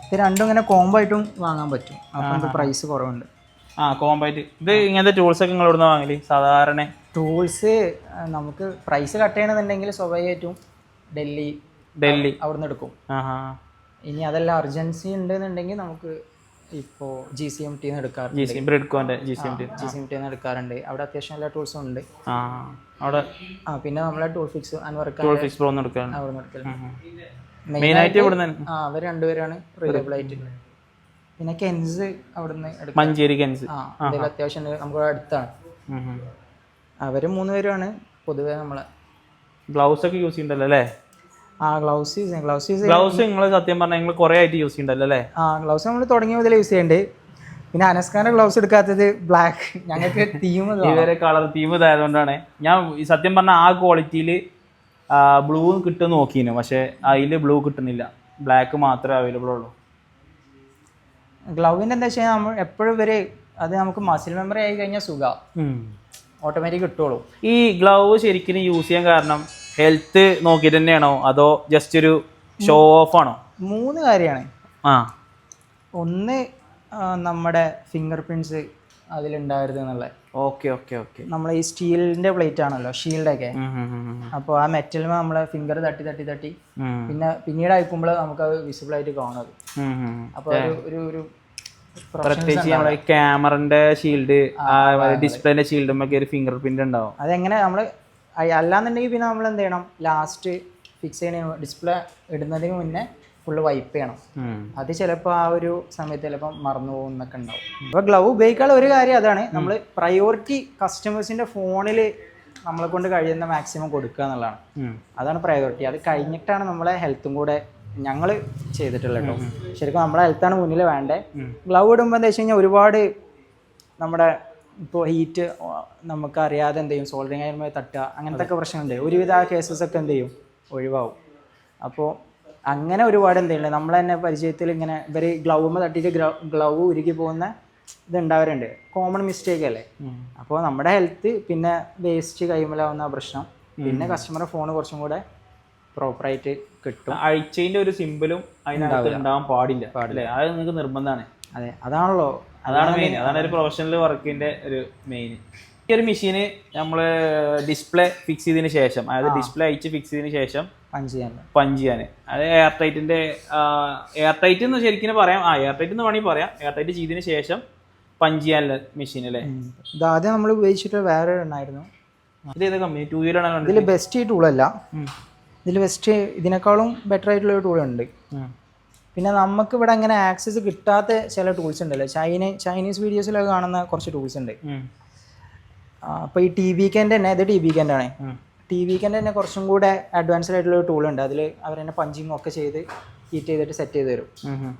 ഇത് രണ്ടും ഇങ്ങനെ കോംബോ ആയിട്ടും വാങ്ങാൻ പറ്റും, അപ്പം പ്രൈസ് കുറവുണ്ട്. കോംബോ ആയിട്ട്. ഇത് ഇങ്ങനത്തെ ടൂൾസ് ഒക്കെ നിങ്ങൾ ഇവിടുന്ന് വാങ്ങല് സാധാരണ? ടൂൾസ് നമുക്ക് പ്രൈസ് കട്ട് ചെയ്യണമെന്നുണ്ടെങ്കിൽ സ്വാഭാവികമായിട്ടും ഡൽഹി അവിടുന്ന് എടുക്കും. ഇനി അതല്ല അർജൻസി ഉണ്ടെന്നുണ്ടെങ്കിൽ നമുക്ക് ഇപ്പോൾ GCMT എടുക്കാറുണ്ട്, GCMT എടുക്കാറുണ്ട്. അവിടെ അത്യാവശ്യം എല്ലാ ടൂൾസും ഉണ്ട് അവിടെ. പിന്നെ നമ്മളെ ടൂൾ ഫിക്സ് അവർ രണ്ടുപേരാണ് റിലയബിൾ ആയിട്ട്. പിന്നെ കെൻസ് അവിടുന്ന് മഞ്ചേരി കെൻസ് അത്യാവശ്യം നമുക്ക് അടുത്താണ്. അവർ 3 പേരുമാണ് പൊതുവെ നമ്മളെ. ഗ്ലൗസ് ഒക്കെ യൂസ് ചെയ്യണ്ടല്ലോ അല്ലേ? ഗ്ലൗസ് നിങ്ങൾ സത്യം പറഞ്ഞാൽ നിങ്ങൾ കുറെ ആയിട്ട് യൂസ് ചെയ്യണ്ടല്ലോ അല്ലേ? ഗ്ലൗസ് നമ്മൾ തുടങ്ങിയ മുതലേ യൂസ് ചെയ്യണ്ട്. പിന്നെ അനസ്കാന്റെ ഗ്ലൗസ് എടുക്കാത്തത് ബ്ലാക്ക്, ഞങ്ങൾക്ക് തീം ഇവരെ കളർ തീം ഇതായതുകൊണ്ടാണ്. ഞാൻ സത്യം പറഞ്ഞാൽ ആ ക്വാളിറ്റിയിൽ ബ്ലൂ കിട്ടും നോക്കിനു, പക്ഷെ അതിൽ ബ്ലൂ കിട്ടുന്നില്ല, ബ്ലാക്ക് മാത്രമേ അവൈലബിൾ ഉള്ളൂ. ഗ്ലൗവിൻ്റെ എന്താ വെച്ചാൽ നമ്മൾ എപ്പോഴും അത് നമുക്ക് മസിൽ മെമ്മറി ആയി കഴിഞ്ഞാൽ സുഖം ഓട്ടോമാറ്റിക് കിട്ടുള്ളൂ. ഈ ഗ്ലൗ ശരിക്കും യൂസ് ചെയ്യാൻ കാരണം ഹെൽത്ത് നോക്കിയിട്ട് തന്നെയാണോ അതോ ജസ്റ്റ് ഒരു ഷോ ഓഫ് ആണോ? 3 കാര്യമാണ്. ഒന്ന് നമ്മുടെ ഫിംഗർ പ്രിന്റ്സ് അതിലുണ്ടാവരുത് എന്നുള്ളത്. Okay okay okay. നമ്മളെ ഈ സ്റ്റീലിന്റെ പ്ലേറ്റ് ആണല്ലോ ഷീൽഡൊക്കെ, അപ്പോൾ ആ മെറ്റലിൽ നമ്മളെ ഫിംഗർ തട്ടി തട്ടി തട്ടി പിന്നെ പിന്നീട് അയക്കുമ്പോൾ നമുക്കത് വിസിബിൾ ആയിട്ട് കാണുന്നത്. അപ്പോൾ ഒരു പ്രത്യേകിച്ച് നമ്മുടെ ക്യാമറന്റെ ഷീൽഡ്, ഡിസ്പ്ലേന്റെ ഷീൽഡുമൊക്കെ ഒരു ഫിംഗർ പ്രിന്റ് ഉണ്ടാവും. അതെങ്ങനെ നമ്മൾ അല്ലാന്നുണ്ടെങ്കിൽ പിന്നെ നമ്മൾ എന്ത് ചെയ്യണം, ലാസ്റ്റ് ഫിക്സ് ചെയ്യണ ഡിസ്പ്ലേ ഇടുന്നതിന് മുന്നേ ഫുള്ള് വൈപ്പ് ചെയ്യണം. അത് ചിലപ്പോൾ ആ ഒരു സമയത്ത് ചിലപ്പോൾ മറന്നു പോകുന്നൊക്കെ ഉണ്ടാവും. അപ്പോൾ ഗ്ലൗ ഉപയോഗിക്കാനുള്ള ഒരു കാര്യം അതാണ്, നമ്മൾ പ്രയോറിറ്റി കസ്റ്റമേഴ്സിൻ്റെ ഫോണിൽ നമ്മളെ കൊണ്ട് കഴിയുന്ന മാക്സിമം കൊടുക്കുക എന്നുള്ളതാണ്. അതാണ് പ്രയോറിറ്റി. അത് കഴിഞ്ഞിട്ടാണ് നമ്മളെ ഹെൽത്തും കൂടെ ഞങ്ങൾ ചെയ്തിട്ടുള്ളത് കേട്ടോ. ശരിക്കും നമ്മളെ ഹെൽത്താണ് മുന്നിൽ വേണ്ടേ. ഗ്ലൗ ഇടുമ്പോൾ എന്താ വെച്ച് കഴിഞ്ഞാൽ ഒരുപാട് നമ്മുടെ ഇപ്പോൾ ഹീറ്റ് നമുക്കറിയാതെ എന്ത് ചെയ്യും, സോൾഡറിങ് ആയിരുമ്പോൾ തട്ടുക അങ്ങനത്തെ ഒക്കെ പ്രശ്നമുണ്ട്. ഒരുവിധ ആ കേസസ് ഒക്കെ എന്ത് ചെയ്യും, ഒഴിവാകും. അപ്പോൾ അങ്ങനെ ഒരുപാട് എന്തെങ്കിലും നമ്മൾ തന്നെ പരിചയത്തിൽ ഇങ്ങനെ ഇവർ ഗ്ലൗവുമ്പോൾ തട്ടിയിട്ട് ഗ്ലൗ ഉരുകി പോകുന്ന ഇതുണ്ടാവാറുണ്ട്. കോമൺ മിസ്റ്റേക്ക് അല്ലേ? അപ്പോൾ നമ്മുടെ ഹെൽത്ത് പിന്നെ വേസ്റ്റ് കൈമലാവുന്ന പ്രശ്നം, പിന്നെ കസ്റ്റമറുടെ ഫോൺ കുറച്ചും കൂടെ പ്രോപ്പറായിട്ട് കിട്ടും. അഴിച്ചതിൻ്റെ ഒരു സിമ്പിളും അതിനകത്ത് ഉണ്ടാവാൻ പാടില്ല. അത് നിങ്ങൾക്ക് നിർബന്ധമാണ്. അതെ, അതാണ് മെയിൻ. അതാണ് ഒരു പ്രൊഫഷണൽ വർക്കിൻ്റെ ഒരു മെയിൻ. ഈ ഒരു മെഷീന് നമ്മൾ ഡിസ്പ്ലേ ഫിക്സ് ചെയ്തതിന് ശേഷം, അതായത് ഡിസ്പ്ലേ അയച്ച് ഫിക്സ് ചെയ്തതിന് ശേഷം പഞ്ച് ചെയ്യാൻ, അത് എയർ ടൈറ്റ് എന്ന് ശരിക്കും പറയാം. എയർ ടൈറ്റ് എന്ന് വേണമെങ്കിൽ പറയാം. എയർ ടൈറ്റ് ചെയ്തതിന് ശേഷം പഞ്ച് ചെയ്യാനുള്ള മെഷീൻ അല്ലേ? ഇതാദ്യം നമ്മൾ ഉപയോഗിച്ചിട്ട് വേറെ ഉണ്ടായിരുന്നു. ഇത് ഏത് കമ്പനി? 2UL ആണ്. ഇതിൽ ബെസ്റ്റ് ഈ ടൂളല്ല, ഇതിൽ ബെസ്റ്റ് ഇതിനേക്കാളും ബെറ്റർ ആയിട്ടുള്ള ഒരു ടൂളുണ്ട്. പിന്നെ നമുക്ക് ഇവിടെ അങ്ങനെ ആക്സസ് കിട്ടാത്ത ചില ടൂൾസ് ഉണ്ടല്ലോ, ചൈനീസ് വീഡിയോസിലൊക്കെ കാണുന്ന കുറച്ച് ടൂൾസ് ഉണ്ട്. അപ്പോൾ ഈ TVKൻ്റെ തന്നെ, ഇത് TVKൻ്റെ ആണ്. TVKൻ്റെ തന്നെ കുറച്ചും കൂടെ അഡ്വാൻസ്ഡ് ആയിട്ടുള്ള ഒരു ടൂളുണ്ട്. അതിൽ അവർ തന്നെ പഞ്ചിങ് ഒക്കെ ചെയ്ത് ഹീറ്റ് ചെയ്തിട്ട് സെറ്റ് ചെയ്ത് തരും.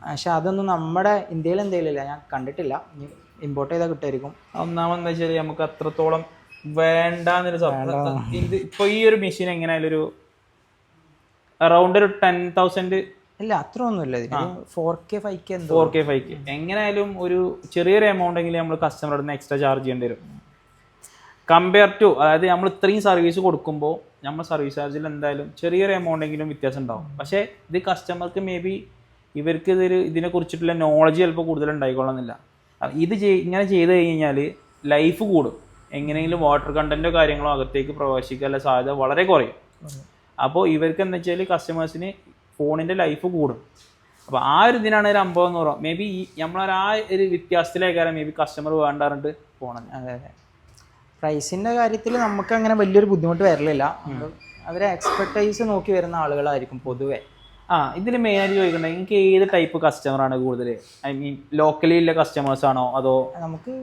പക്ഷെ അതൊന്നും നമ്മുടെ ഇന്ത്യയിൽ എന്തെങ്കിലും ഞാൻ കണ്ടിട്ടില്ല. ഇമ്പോർട്ട് ചെയ്താൽ കിട്ടുമായിരിക്കും. ഒന്നാമെന്ന് വെച്ചാൽ നമുക്ക് അത്രത്തോളം വേണ്ടെന്നൊരു ഇത്. ഇപ്പോൾ ഈ ഒരു മെഷീൻ എങ്ങനെയായാലും ഒരു അറൗണ്ട് ഒരു 10,000 ഇല്ല, അത്ര ഒന്നുമില്ല. 4K 5K എങ്ങനെയായാലും ഒരു ചെറിയൊരു എമൗണ്ട് എങ്കിലും നമ്മൾ കസ്റ്റമറുടെ അടുത്ത് എക്സ്ട്രാ ചാർജ് ചെയ്യേണ്ടി വരും. കമ്പയർ ടു, അതായത് നമ്മൾ ഇത്രയും സർവീസ് കൊടുക്കുമ്പോൾ നമ്മൾ സർവീസ് ചാർജിൽ എന്തായാലും ചെറിയൊരു എമൗണ്ട് എങ്കിലും വ്യത്യാസം ഉണ്ടാവും. പക്ഷേ ഇത് കസ്റ്റമർക്ക് മേ ബി ഇവർക്ക് ഇതിനെ കുറിച്ചിട്ടുള്ള നോളജ് ചിലപ്പോൾ കൂടുതൽ ഉണ്ടായിക്കൊള്ളുന്നില്ല. ഇത് ഇങ്ങനെ ചെയ്ത് കഴിഞ്ഞാൽ ലൈഫ് കൂടും. എങ്ങനെയെങ്കിലും വാട്ടർ കണ്ടൻറ്റോ കാര്യങ്ങളോ അകത്തേക്ക് പ്രവേശിക്കാനുള്ള സാധ്യത വളരെ കുറയും. അപ്പോൾ ഇവർക്ക് എന്താ വെച്ചാൽ കസ്റ്റമേഴ്സിന് ഫോണിൻ്റെ ലൈഫ് കൂടും. അപ്പോൾ ആ ഒരു ഇതിനാണ് ഒരു 50-100 മേ ബി നമ്മളൊരു ആ ഒരു വ്യത്യാസത്തിലേക്കാരം മേ ബി കസ്റ്റമർ വേണ്ടാറുണ്ട് പോകണം. അതെ. പ്രൈസിൻ്റെ കാര്യത്തിൽ നമുക്ക് അങ്ങനെ വലിയൊരു ബുദ്ധിമുട്ട് വരലില്ല. അവരെ എക്സ്പെർട്ടൈസ് നോക്കി വരുന്ന ആളുകളായിരിക്കും പൊതുവെ. ഇതിൽ മെയിനായിട്ട് ചോദിക്കണ്ടേ, നിങ്ങൾക്ക് ഏത് ടൈപ്പ് കസ്റ്റമറാണ് കൂടുതൽ? ഐ മീൻ ലോക്കലി ഉള്ള കസ്റ്റമേഴ്സ് ആണോ അതോ? നമുക്ക്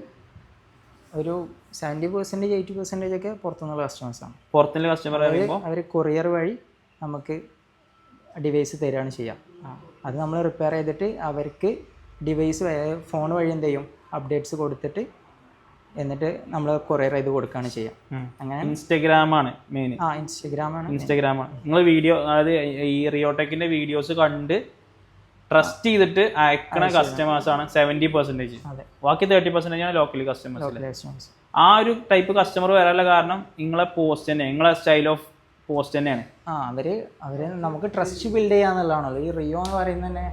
ഒരു 70% 80% ഒക്കെ പുറത്തുനിന്നുള്ള കസ്റ്റമേഴ്സാണ്. പുറത്തുനിന്നുള്ള കസ്റ്റമർ അവർ കൊറിയർ വഴി നമുക്ക് ഡിവൈസ് തരികയാണ് ചെയ്യുക. അത് നമ്മൾ റിപ്പയർ ചെയ്തിട്ട് അവർക്ക് ഡിവൈസ് ഫോൺ വഴി എന്ത് ചെയ്യും, അപ്ഡേറ്റ്സ് കൊടുത്തിട്ട് എന്നിട്ട് നമ്മൾ കൊറിയർ ചെയ്ത് കൊടുക്കുകയാണ് ചെയ്യുക. അങ്ങനെ ഇൻസ്റ്റഗ്രാമാണ് മെയിൻ. ഇൻസ്റ്റഗ്രാമാണ്. നിങ്ങൾ വീഡിയോ, അതായത് ഈ റിയോടെക്കിന്റെ വീഡിയോസ് കണ്ട് ട്രസ്റ്റ് ചെയ്തിട്ട് അയക്കണ കസ്റ്റമേഴ്സ് ആണ് 70%. ബാക്കി 30% ആണ് ലോക്കലി കസ്റ്റമേഴ്സ്. ആ ഒരു ടൈപ്പ് കസ്റ്റമർ വരാനുള്ള കാരണം നിങ്ങളെ പോസ്റ്റ് തന്നെ, നിങ്ങളെ സ്റ്റൈൽ ഓഫ് പോസ്റ്റ് തന്നെയാണ്. അവര് നമുക്ക് ട്രസ്റ്റ് ബിൽഡ് ചെയ്യാന്നുള്ളതാണല്ലോ. ഈ റിയോ എന്ന് പറയുന്നത് തന്നെ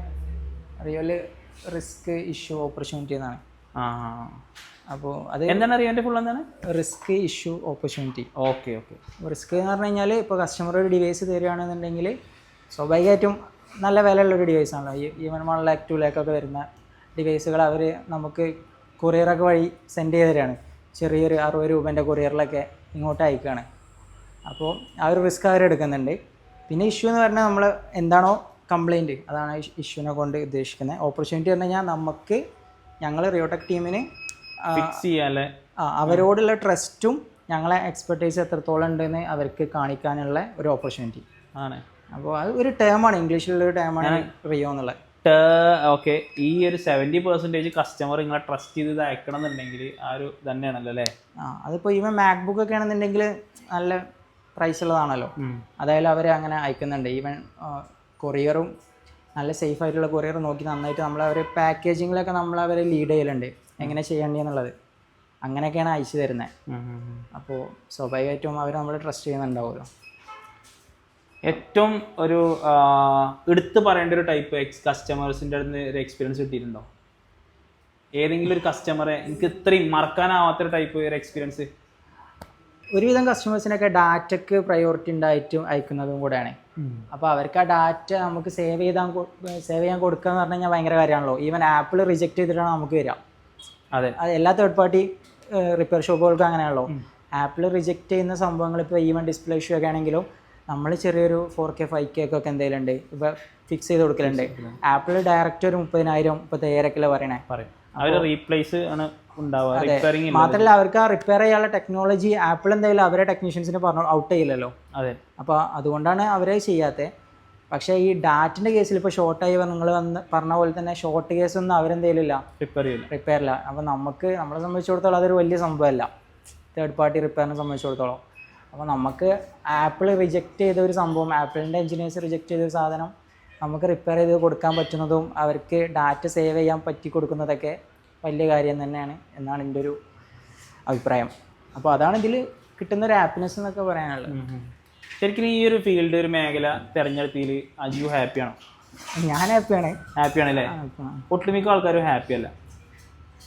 റിയോയില് റിസ്ക്, ഇഷ്യൂ, ഓപ്പർച്യൂണിറ്റി എന്നാണ്. അപ്പോൾ അത് എന്താണ് റിയോന്റെ ഫുൾ എന്താണ്? Risk, issue, opportunity. Okay. Risk എന്ന് പറഞ്ഞു കഴിഞ്ഞാൽ ഇപ്പോൾ കസ്റ്റമർ ഒരു ഡിവൈസ് തരികയാണെന്നുണ്ടെങ്കിൽ സ്വാഭാവികമായിട്ടും നല്ല വിലയുള്ളൊരു ഡിവൈസ് ആണല്ലോ. ഈവൻ 1 lakh 2 lakh ഒക്കെ വരുന്ന ഡിവൈസുകൾ അവർ നമുക്ക് കൊറിയറൊക്കെ വഴി സെൻഡ് ചെയ്ത് തരികയാണ്. ചെറിയൊരു 60 രൂപേൻ്റെ കൊറിയറിലൊക്കെ ഇങ്ങോട്ട് അയക്കുകയാണ്. അപ്പോൾ ആ ഒരു റിസ്ക് അവരെടുക്കുന്നുണ്ട്. പിന്നെ ഇഷ്യൂ എന്ന് പറഞ്ഞാൽ നമ്മൾ എന്താണോ കംപ്ലയിൻറ്റ്, അതാണ് ഇഷ്യൂനെ കൊണ്ട് ഉദ്ദേശിക്കുന്നത്. ഓപ്പർച്യൂണിറ്റി പറഞ്ഞു കഴിഞ്ഞാൽ ഞങ്ങൾ റിയോടെക് ടീമിന് ഫിക്സ് ചെയ്യാല്ലേ, അവരോടുള്ള ട്രസ്റ്റും ഞങ്ങളെ എക്സ്പെർട്ടൈസ് എത്രത്തോളം ഉണ്ടെന്ന് അവർക്ക് കാണിക്കാനുള്ള ഒരു ഓപ്പർച്യൂണിറ്റി ആണ്. അപ്പോൾ അത് ഒരു ടേമാണ്, ഇംഗ്ലീഷിലുള്ളൊരു ടേമാണ് റിയോ എന്നുള്ളത്. ഓക്കെ. ഈ ഒരു 70% കസ്റ്റമർ നിങ്ങളെ ട്രസ്റ്റ് ചെയ്ത് അയക്കണം എന്നുണ്ടെങ്കിൽ ആ ഒരു തന്നെയാണല്ലോ അല്ലേ? അതിപ്പോൾ ഈവൻ മാക്ബുക്ക് ഒക്കെ ആണെന്നുണ്ടെങ്കിൽ നല്ല പ്രൈസ് ഉള്ളതാണല്ലോ. അതായാലും അവർ അങ്ങനെ അയക്കുന്നുണ്ട്. ഈവൻ കൊറിയറും നല്ല സേഫ് ആയിട്ടുള്ള കൊറിയർ നോക്കി നന്നായിട്ട് നമ്മളവർ പാക്കേജിങ്ങിലൊക്കെ നമ്മളവരെ ലീഡ് ചെയ്യലുണ്ട്, എങ്ങനെ ചെയ്യേണ്ടതെന്നുള്ളത്. അങ്ങനെയൊക്കെയാണ് അയച്ചു തരുന്നത്. അപ്പോൾ സ്വാഭാവികമായിട്ടും അവർ നമ്മൾ ട്രസ്റ്റ് ചെയ്യുന്നുണ്ടാവുമല്ലോ. ഏറ്റവും ഒരു എടുത്ത് പറയേണ്ട ഒരു ടൈപ്പ് കസ്റ്റമേഴ്സിൻ്റെ അടുത്ത് ഒരു എക്സ്പീരിയൻസ് കിട്ടിയിട്ടുണ്ടോ? ഏതെങ്കിലും ഒരു കസ്റ്റമറെ എനിക്ക് ഇത്രയും മറക്കാനാവാത്തൊരു ടൈപ്പ് ഒരു എക്സ്പീരിയൻസ്? ഒരുവിധം കസ്റ്റമേഴ്സിനൊക്കെ ഡാറ്റയ്ക്ക് പ്രയോറിറ്റി ഉണ്ടായിട്ടും അയക്കുന്നതും കൂടെയാണ്. അപ്പോൾ അവർക്ക് ആ ഡാറ്റ നമുക്ക് സേവ് ചെയ്യാൻ കൊടുക്കുക എന്ന് പറഞ്ഞു കഴിഞ്ഞാൽ ഭയങ്കര കാര്യമാണല്ലോ. ഈവൻ ആപ്പിൾ റിജക്റ്റ് ചെയ്തിട്ടാണ് നമുക്ക് വരിക. അത് എല്ലാ തേർഡ് പാർട്ടി റിപ്പയർ ഷോപ്പുകൾക്കും അങ്ങനെയാണല്ലോ. ആപ്പിൾ റിജക്റ്റ് ചെയ്യുന്ന സംഭവങ്ങൾ ഇപ്പോൾ ഈവൻ ഡിസ്പ്ലേ ഇഷ്യൂ ഒക്കെ ആണെങ്കിലും നമ്മൾ ചെറിയൊരു 4K 5K ഒക്കെ എന്തെങ്കിലും ഉണ്ട് ഇപ്പോൾ ഫിക്സ് ചെയ്ത് കൊടുക്കലുണ്ട്. ആപ്പിൾ ഡയറക്റ്റ് ഒരു 30,000 35,000 പറയണേ. മാത്രമല്ല അവർക്ക് ആ റിപ്പയർ ചെയ്യാനുള്ള ടെക്നോളജി ആപ്പിൾ എന്തായാലും അവരെ ടെക്നീഷ്യൻസിന് ഔട്ട് ചെയ്യില്ലല്ലോ. അപ്പോൾ അതുകൊണ്ടാണ് അവരെ ചെയ്യാത്തത്. പക്ഷേ ഈ ഡാറ്റിൻ്റെ കേസിൽ ഇപ്പോൾ ഷോർട്ടായി നിങ്ങൾ പറഞ്ഞ പോലെ തന്നെ ഷോർട്ട് കേസൊന്നും അവരെന്തെങ്കിലും ഇല്ല, റിപ്പയർ ഇല്ല. അപ്പോൾ നമ്മളെ സംബന്ധിച്ചിടത്തോളം അതൊരു വലിയ സംഭവമല്ല, തേർഡ് പാർട്ടി റിപ്പയറിനെ സംബന്ധിച്ചിടത്തോളം. അപ്പോൾ നമുക്ക് ആപ്പിൾ റിജക്റ്റ് ചെയ്ത ഒരു സംഭവം, ആപ്പിളിൻ്റെ എഞ്ചിനീയേഴ്സ് റിജക്റ്റ് ചെയ്തൊരു സാധനം നമുക്ക് റിപ്പയർ ചെയ്ത് കൊടുക്കാൻ പറ്റുന്നതും അവർക്ക് ഡാറ്റ സേവ് ചെയ്യാൻ പറ്റി കൊടുക്കുന്നതൊക്കെ വലിയ കാര്യം തന്നെയാണ് എന്നാണ് എൻ്റെ ഒരു അഭിപ്രായം. അപ്പോൾ അതാണ് ഇതിൽ കിട്ടുന്നൊരു ഹാപ്പിനെസ് എന്നൊക്കെ പറയാനുള്ളത്. ശരിക്കും ഈ ഒരു ഫീൽഡ്, ഒരു മേഖല തിരഞ്ഞെടുത്തതിൽ അജു ഹാപ്പിയാണോ? ഞാൻ ഹാപ്പിയാണല്ലേ? ഒട്ടുമിക്ക ആൾക്കാരും ഹാപ്പി അല്ല.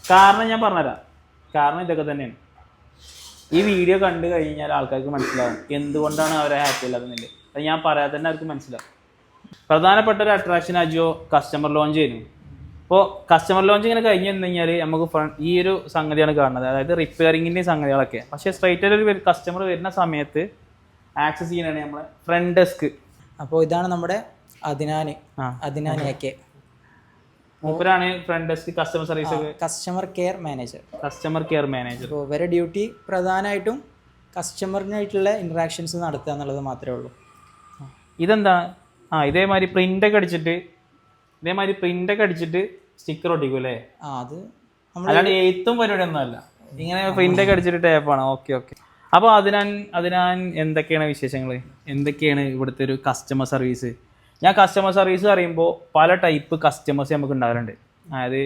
കാരണം ഞാൻ പറഞ്ഞുതരാം. കാരണം ഇതൊക്കെ തന്നെയാണ്. ഈ വീഡിയോ കണ്ടു കഴിഞ്ഞാൽ ആൾക്കാർക്ക് മനസ്സിലാവും എന്തുകൊണ്ടാണ് അവരെ ഹാപ്പി അല്ലാതെന്നില്ല. അത് ഞാൻ പറയാതെ തന്നെ അവർക്ക് മനസ്സിലാവും. പ്രധാനപ്പെട്ട ഒരു അട്രാക്ഷൻ അജോ കസ്റ്റമർ ലോഞ്ച് ചെയ്യുന്നു. അപ്പോൾ കസ്റ്റമർ ലോഞ്ച് ഇങ്ങനെ കഴിഞ്ഞ് കഴിഞ്ഞാൽ നമുക്ക് ഈ ഒരു സംഗതിയാണ് കാണുന്നത്, അതായത് റിപ്പയറിങ്ങിൻ്റെ സംഗതികളൊക്കെ. പക്ഷേ സ്ട്രൈറ്റ് ആയിട്ട് ഒരു കസ്റ്റമർ വരുന്ന സമയത്ത് ആക്സസ് ചെയ്യാനാണ് നമ്മളെ ഫ്രണ്ട് ഡെസ്ക്. അപ്പോൾ ഇതാണ് നമ്മുടെ അദിനാനിയൊക്കെ മൂപ്പരാണ് front desk customer service customer care manager. അപ്പോൾ ഇവരുടെ ഡ്യൂട്ടി പ്രധാനമായിട്ടും കസ്റ്റമറിനായിട്ടുള്ള ഇൻട്രാക്ഷൻസ് നടത്തുക എന്നുള്ളത് മാത്രമേ ഉള്ളൂ. ഇതെന്താണ്? ഇതേമാതിരി പ്രിൻ്റൊക്കെ അടിച്ചിട്ട് സ്റ്റിക്കർ ഒട്ടിക്കും അല്ലേ? അത് അല്ലാണ്ട് എഴുത്തും പരിപാടി ഒന്നും അല്ല, ഇങ്ങനെ പ്രിൻ്റൊക്കെ അടിച്ചിട്ട് ടേപ്പാണ്. ഓക്കെ. അപ്പോൾ അതിനാൻ എന്തൊക്കെയാണ് വിശേഷങ്ങൾ? എന്തൊക്കെയാണ് ഇവിടുത്തെ ഒരു കസ്റ്റമർ സർവീസ്? ഞാൻ കസ്റ്റമർ സർവീസ് പറയുമ്പോൾ പല ടൈപ്പ് കസ്റ്റമേഴ്സ് നമുക്ക് ഉണ്ടാകാറുണ്ട്. അതായത്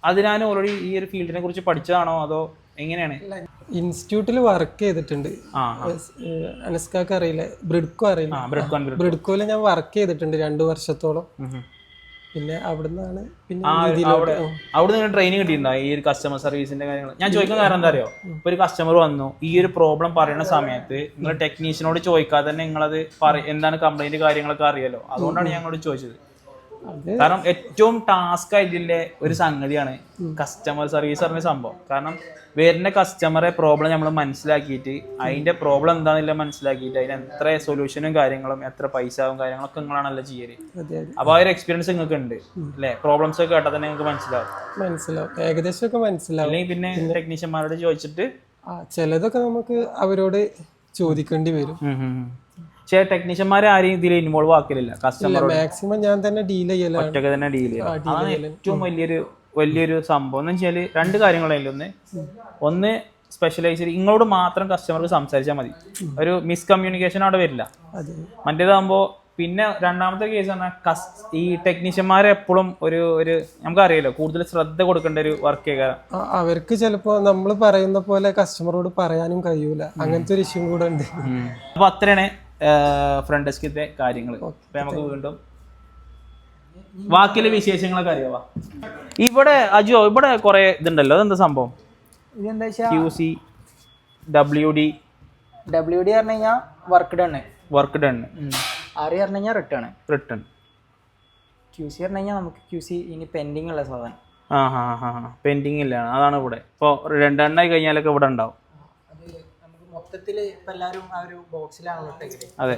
അതിനാൻ ഓൾറെഡി ഈ ഒരു ഫീൽഡിനെ കുറിച്ച് പഠിച്ചതാണോ അതോ എങ്ങനെയാണ്? ഇൻസ്റ്റിറ്റ്യൂട്ടിൽ വർക്ക് ചെയ്തിട്ടുണ്ട്. അനസ്കാക്ക് അറിയില്ല, ബ്രിഡ്കോ അറിയില്ല. ബ്രിഡ്കോയിൽ ഞാൻ വർക്ക് ചെയ്തിട്ടുണ്ട് 2 വർഷത്തോളം. പിന്നെ അവിടുന്നാണ് അവിടെ ട്രെയിനിങ് കിട്ടിയിട്ടുണ്ടോ ഈ ഒരു കസ്റ്റമർ സർവീസിന്റെ കാര്യങ്ങൾ? ഞാൻ ചോദിക്കുന്ന കാരണം എന്താ അറിയോ, ഇപ്പൊ ഒരു കസ്റ്റമർ വന്നു ഈ ഒരു പ്രോബ്ലം പറയുന്ന സമയത്ത് നിങ്ങൾ ടെക്നീഷ്യനോട് ചോദിക്കാതെ തന്നെ നിങ്ങളത് എന്താണ് കംപ്ലൈന്റ് കാര്യങ്ങളൊക്കെ അറിയാലോ. അതുകൊണ്ടാണ് ഞങ്ങളോട് ചോദിച്ചത്. കാരണം ഏറ്റവും ടാസ്ക് ആയിട്ടുള്ള ഒരു സംഗതിയാണ് കസ്റ്റമർ സർവീസ് പറഞ്ഞ സംഭവം. കാരണം വരുന്ന കസ്റ്റമറെ പ്രോബ്ലം നമ്മൾ മനസ്സിലാക്കിയിട്ട് അതിന്റെ പ്രോബ്ലം എന്താണെന്നില്ല മനസ്സിലാക്കിയിട്ട് അതിന് എത്ര സൊല്യൂഷനും കാര്യങ്ങളും എത്ര പൈസയും കാര്യങ്ങളൊക്കെ നിങ്ങളാണല്ലോ ചെയ്യല്. അപ്പൊ ആ ഒരു എക്സ്പീരിയൻസ് നിങ്ങൾക്ക് ഉണ്ട് അല്ലെ? പ്രോബ്ലംസ് ഒക്കെ കേട്ടാൽ തന്നെ നിങ്ങൾക്ക് മനസ്സിലാവും, ഏകദേശം ഒക്കെ മനസ്സിലാവും. അല്ലെങ്കിൽ പിന്നെ ടെക്നീഷ്യന്മാരോട് ചോദിച്ചിട്ട് ചിലതൊക്കെ നമുക്ക് അവരോട് ചോദിക്കേണ്ടി വരും. പക്ഷേ ടെക്നീഷ്യന്മാരെ ആരെയും ഇതിൽ ഇൻവോൾവ് ആക്കലില്ല. കസ്റ്റമറോട് മാക്സിമം ഞാൻ തന്നെ ഡീൽ ചെയ്യലാണ്. ഒറ്റക്ക് തന്നെ ഡീൽ ചെയ്യണം. അതാണ് ഏറ്റവും വലിയൊരു സംഭവം എന്ന് വെച്ചാൽ രണ്ട് കാര്യങ്ങളായാലും ഒന്ന് സ്പെഷ്യലൈസ് നിങ്ങളോട് മാത്രം കസ്റ്റമർക്ക് സംസാരിച്ചാൽ മതി. ഒരു മിസ്കമ്മ്യൂണിക്കേഷൻ അവിടെ വരില്ല. മറ്റേതാകുമ്പോൾ പിന്നെ രണ്ടാമത്തെ കേസ് പറഞ്ഞാൽ ഈ ടെക്നീഷ്യന്മാരെ എപ്പോഴും ഒരു നമുക്കറിയാലോ കൂടുതൽ ശ്രദ്ധ കൊടുക്കേണ്ട ഒരു വർക്ക്. അവർക്ക് ചിലപ്പോ നമ്മൾ പറയുന്ന പോലെ കസ്റ്റമറോട് പറയാനും കഴിയൂല. അങ്ങനത്തെ ഒരു ഇഷ്യൂ കൂടെ ഉണ്ട്. അപ്പൊ അത്രയാണ് ഫ്രണ്ട് ഡെസ്കിന്റെ കാര്യങ്ങൾ. അപ്പൊ നമുക്ക് വീണ്ടും ബാക്കിയുള്ള വിശേഷങ്ങളൊക്കെ അറിയാവാ. ഇവിടെ അജോ ഇവിടെ കുറെ ഇതുണ്ടല്ലോ, അതെന്താ സംഭവം? ഇതെന്താ QC WD പറഞ്ഞു കഴിഞ്ഞാൽ വർക്ക് ഡൺ, RE പറഞ്ഞു കഴിഞ്ഞാൽ റിട്ടേൺ, QC പറഞ്ഞു കഴിഞ്ഞാൽ നമുക്ക് QC ഇനി പെൻഡിങ് ഉള്ള സാധനം. പെൻഡിങ് ഇല്ല, അതാണ് ഇവിടെ. ഇപ്പോൾ രണ്ടെണ്ണായി കഴിഞ്ഞാലൊക്കെ ഇവിടെ ഉണ്ടാവും. അത് നമുക്ക് മൊത്തത്തിൽ ഇപ്പം എല്ലാവരും ആ ഒരു ബോക്സിലാണ് ഇട്ടേക്കല്. അതെ,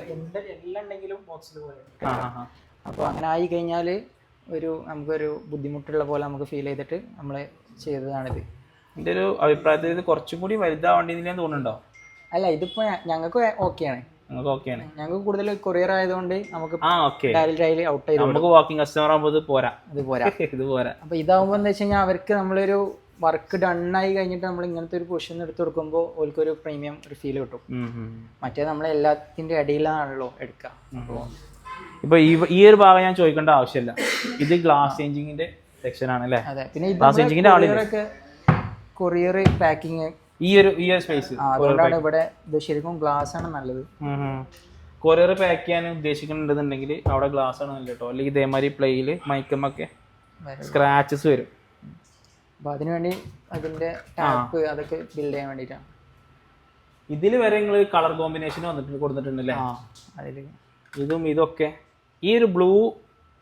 എല്ലാം ഉണ്ടെങ്കിലും ബോക്സിൽ പോലെ. അപ്പോൾ അങ്ങനെ ആയി കഴിഞ്ഞാൽ നമുക്കൊരു ബുദ്ധിമുട്ടുള്ള പോലെ നമുക്ക് ഫീൽ ചെയ്തിട്ട് നമ്മൾ ചെയ്തതാണിത്. എൻ്റെ ഒരു അഭിപ്രായത്തിൽ ഇത് കുറച്ചും കൂടി വലുതാവേണ്ടിയെന്ന് തോന്നുന്നുണ്ടോ? അല്ല, ഇതിപ്പോൾ ഞങ്ങൾക്ക് ഓക്കെയാണ്. ഞങ്ങൾക്ക് കൂടുതൽ കൊറിയർ ആയതുകൊണ്ട് നമുക്ക് ഡയറക്റ്റ് ഔട്ട് ചെയ്ത് നമുക്ക് വാക്കിംഗ് കസ്റ്റമർ ആകുമ്പോൾ ഇത് പോരാ. അപ്പോൾ ഇതാവുമ്പോൾ എന്താ വെച്ച് കഴിഞ്ഞാൽ അവർക്ക് നമ്മളൊരു വർക്ക് ഡണ്ണായി കഴിഞ്ഞിട്ട് നമ്മൾ ഇങ്ങനത്തെ ഒരു പൊസിഷൻ എടുത്ത് കൊടുക്കുമ്പോൾ ഓൾക്കൊരു പ്രീമിയം ഒരു ഫീൽ കിട്ടും. മറ്റേ നമ്മൾ എല്ലാത്തിൻ്റെ ഇടയിലാണല്ലോ എടുക്കുക. അപ്പോൾ ഇപ്പൊ ഈ ഒരു ഭാഗം ഞാൻ ചോദിക്കേണ്ട ആവശ്യമില്ല. ഇത് ഗ്ലാസ് ചേഞ്ചിങ്ങിന്റെ സെക്ഷൻ ആണ് അല്ലേ? അതെ. പിന്നെ ഗ്ലാസ് ചേഞ്ചിങ്ങിന്റെ ആളുകളൊക്കെ കൊറിയർ പാക്കിങ് ഈ ഒരു സ്പേസ്, അതുകൊണ്ടാണ് ഇവിടെ ഇത് ശരിക്കും ഗ്ലാസ് ആണ് നല്ലത്. കൊറിയർ പാക്ക് ചെയ്യാൻ ഉദ്ദേശിക്കുന്നുണ്ടെന്നുണ്ടെങ്കിൽ അവിടെ ഗ്ലാസ് ആണ് നല്ലത് കേട്ടോ. അല്ലെങ്കിൽ ഇതേമാതിരി പ്ലേയിൽ മൈക്കമൊക്കെ സ്ക്രാച്ചസ് വരും. അപ്പൊ അതിനുവേണ്ടി അതിന്റെ ടാപ്പ് അതൊക്കെ ബിൽഡ് ചെയ്യാൻ വേണ്ടിയിട്ടാണ്. ഇതിൽ വരെ നിങ്ങൾ കളർ കോമ്പിനേഷൻ കൊടുത്തിട്ടുണ്ടല്ലേ? ഇതൊക്കെ ഈ ഒരു ബ്ലൂ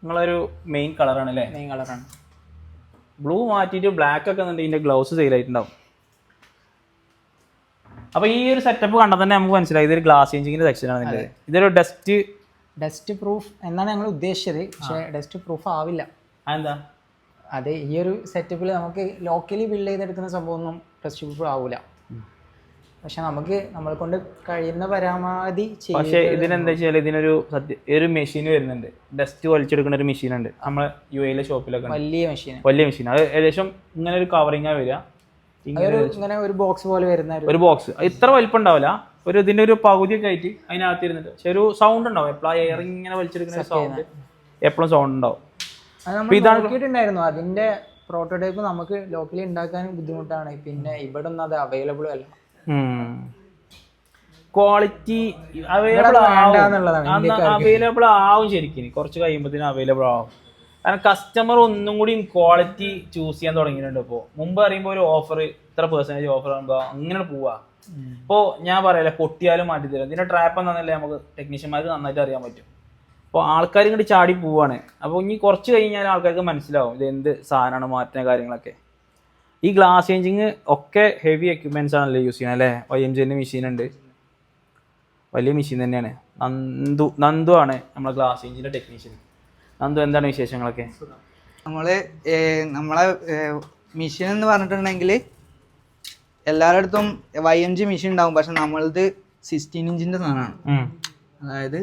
നിങ്ങളൊരു മെയിൻ കളറാണ് അല്ലേ? മെയിൻ കളറാണ്. ബ്ലൂ മാറ്റിയിട്ട് ബ്ലാക്ക് ഒക്കെ എന്നുണ്ടെങ്കിൽ ഇതിന്റെ ഗ്ലൗസ് സെയിലായിട്ടുണ്ടാവും. അപ്പൊ ഈ ഒരു സെറ്റപ്പ് കണ്ടാൽ തന്നെ നമുക്ക് മനസ്സിലായി ഇതൊരു ഗ്ലാസ് ചേഞ്ചിങ്ങിന്റെ സെക്ഷനാണ്. ഇതൊരു ഡസ്റ്റ് പ്രൂഫ് എന്നാണ് ഞങ്ങൾ ഉദ്ദേശിച്ചത്. പക്ഷേ ഡസ്റ്റ് പ്രൂഫ് ആവില്ല. അതെന്താ? അത് ഈ ഒരു സെറ്റപ്പിൽ നമുക്ക് ലോക്കലി ബിൽഡ് ചെയ്തെടുക്കുന്ന സംഭവമൊന്നും ഡസ്റ്റ് പ്രൂഫ് ആവില്ല. പക്ഷെ നമുക്ക് നമ്മളെ കൊണ്ട് കഴിയുന്ന പരമാവധി. പക്ഷേ ഇതിനെന്താ വെച്ചാൽ ഇതിനൊരു മെഷീൻ വരുന്നുണ്ട്, ഡസ്റ്റ് വലിച്ചെടുക്കുന്ന ഒരു മെഷീൻ ഉണ്ട് നമ്മളെ UAE ഷോപ്പിലൊക്കെ. വലിയ മെഷീൻ. അത് ഏകദേശം ഇങ്ങനെ ഒരു കവറിങ്ങാ വരിക. ഇങ്ങനെ ഒരു ബോക്സ് പോലെ വരുന്ന ഒരു ബോക്സ്. ഇത്ര വലിപ്പം ഉണ്ടാവില്ല, ഇതിന്റെ ഒരു പകുതിയൊക്കെ ആയിട്ട് അതിനകത്ത് ഇരുന്നിട്ട് പക്ഷെ ഒരു സൗണ്ട് ഉണ്ടാവും. എപ്പോഴും എയർ ഇങ്ങനെ വലിച്ചെടുക്കുന്ന സൗണ്ട് എപ്പോഴും സൗണ്ട് ഉണ്ടാവും. നോക്കിയിട്ടുണ്ടായിരുന്നു. അതിന്റെ പ്രോട്ടോടൈപ്പ് നമുക്ക് ലോക്കലി ഉണ്ടാക്കാൻ ബുദ്ധിമുട്ടാണ്. പിന്നെ ഇവിടെ ഒന്നും അത് അവൈലബിളും അല്ല. ക്വാളിറ്റി അവൈലബിൾ ആവും ശരിക്കും. കുറച്ച് കഴിയുമ്പോഴത്തേനും അവൈലബിൾ ആവും. കാരണം കസ്റ്റമർ ഒന്നും കൂടി ക്വാളിറ്റി ചൂസ് ചെയ്യാൻ തുടങ്ങിയിട്ടുണ്ട്. ഇപ്പോൾ മുമ്പ് അറിയുമ്പോൾ ഒരു ഓഫർ ഇത്ര % ഓഫർ ആകുമ്പോൾ അങ്ങനെ പോവാ. ഇപ്പോൾ ഞാൻ പറയല്ലേ, പൊട്ടിയാലും മാറ്റി തരാം. ഇതിന്റെ ട്രാപ്പ് എന്താണെന്നല്ലേ നമുക്ക് ടെക്നീഷ്യന്മാർക്ക് നന്നായിട്ട് അറിയാൻ പറ്റും. അപ്പോൾ ആൾക്കാർ ഇങ്ങോട്ട് ചാടി പോവാണ്. അപ്പോൾ ഇനി കുറച്ച് കഴിഞ്ഞാൽ ആൾക്കാർക്ക് മനസ്സിലാവും ഇത് എന്ത് സാധനമാണ്, മാറ്റുന്ന കാര്യങ്ങളൊക്കെ. ഈ ഗ്ലാസ് ചേഞ്ചിങ് ഒക്കെ ഹെവി എക്യുപ്മെന്റ്സ് ആണല്ലോ യൂസ് ചെയ്യുന്നത് അല്ലേ? YMGന്റെ മെഷീൻ ഉണ്ട്, വലിയ മെഷീൻ തന്നെയാണ്. നന്ദു ആണ് നമ്മളെ ഗ്ലാസ് ചേഞ്ചിന്റെ ടെക്നീഷ്യൻ. നന്ദു, എന്താണ് വിശേഷങ്ങളൊക്കെ? നമ്മളെ മെഷീൻ എന്ന് പറഞ്ഞിട്ടുണ്ടെങ്കിൽ എല്ലാവരുടെ അടുത്തും YMG മെഷീൻ ഉണ്ടാവും. പക്ഷെ നമ്മളത് 16 ഇഞ്ചിന്റെ സാധനമാണ്. അതായത്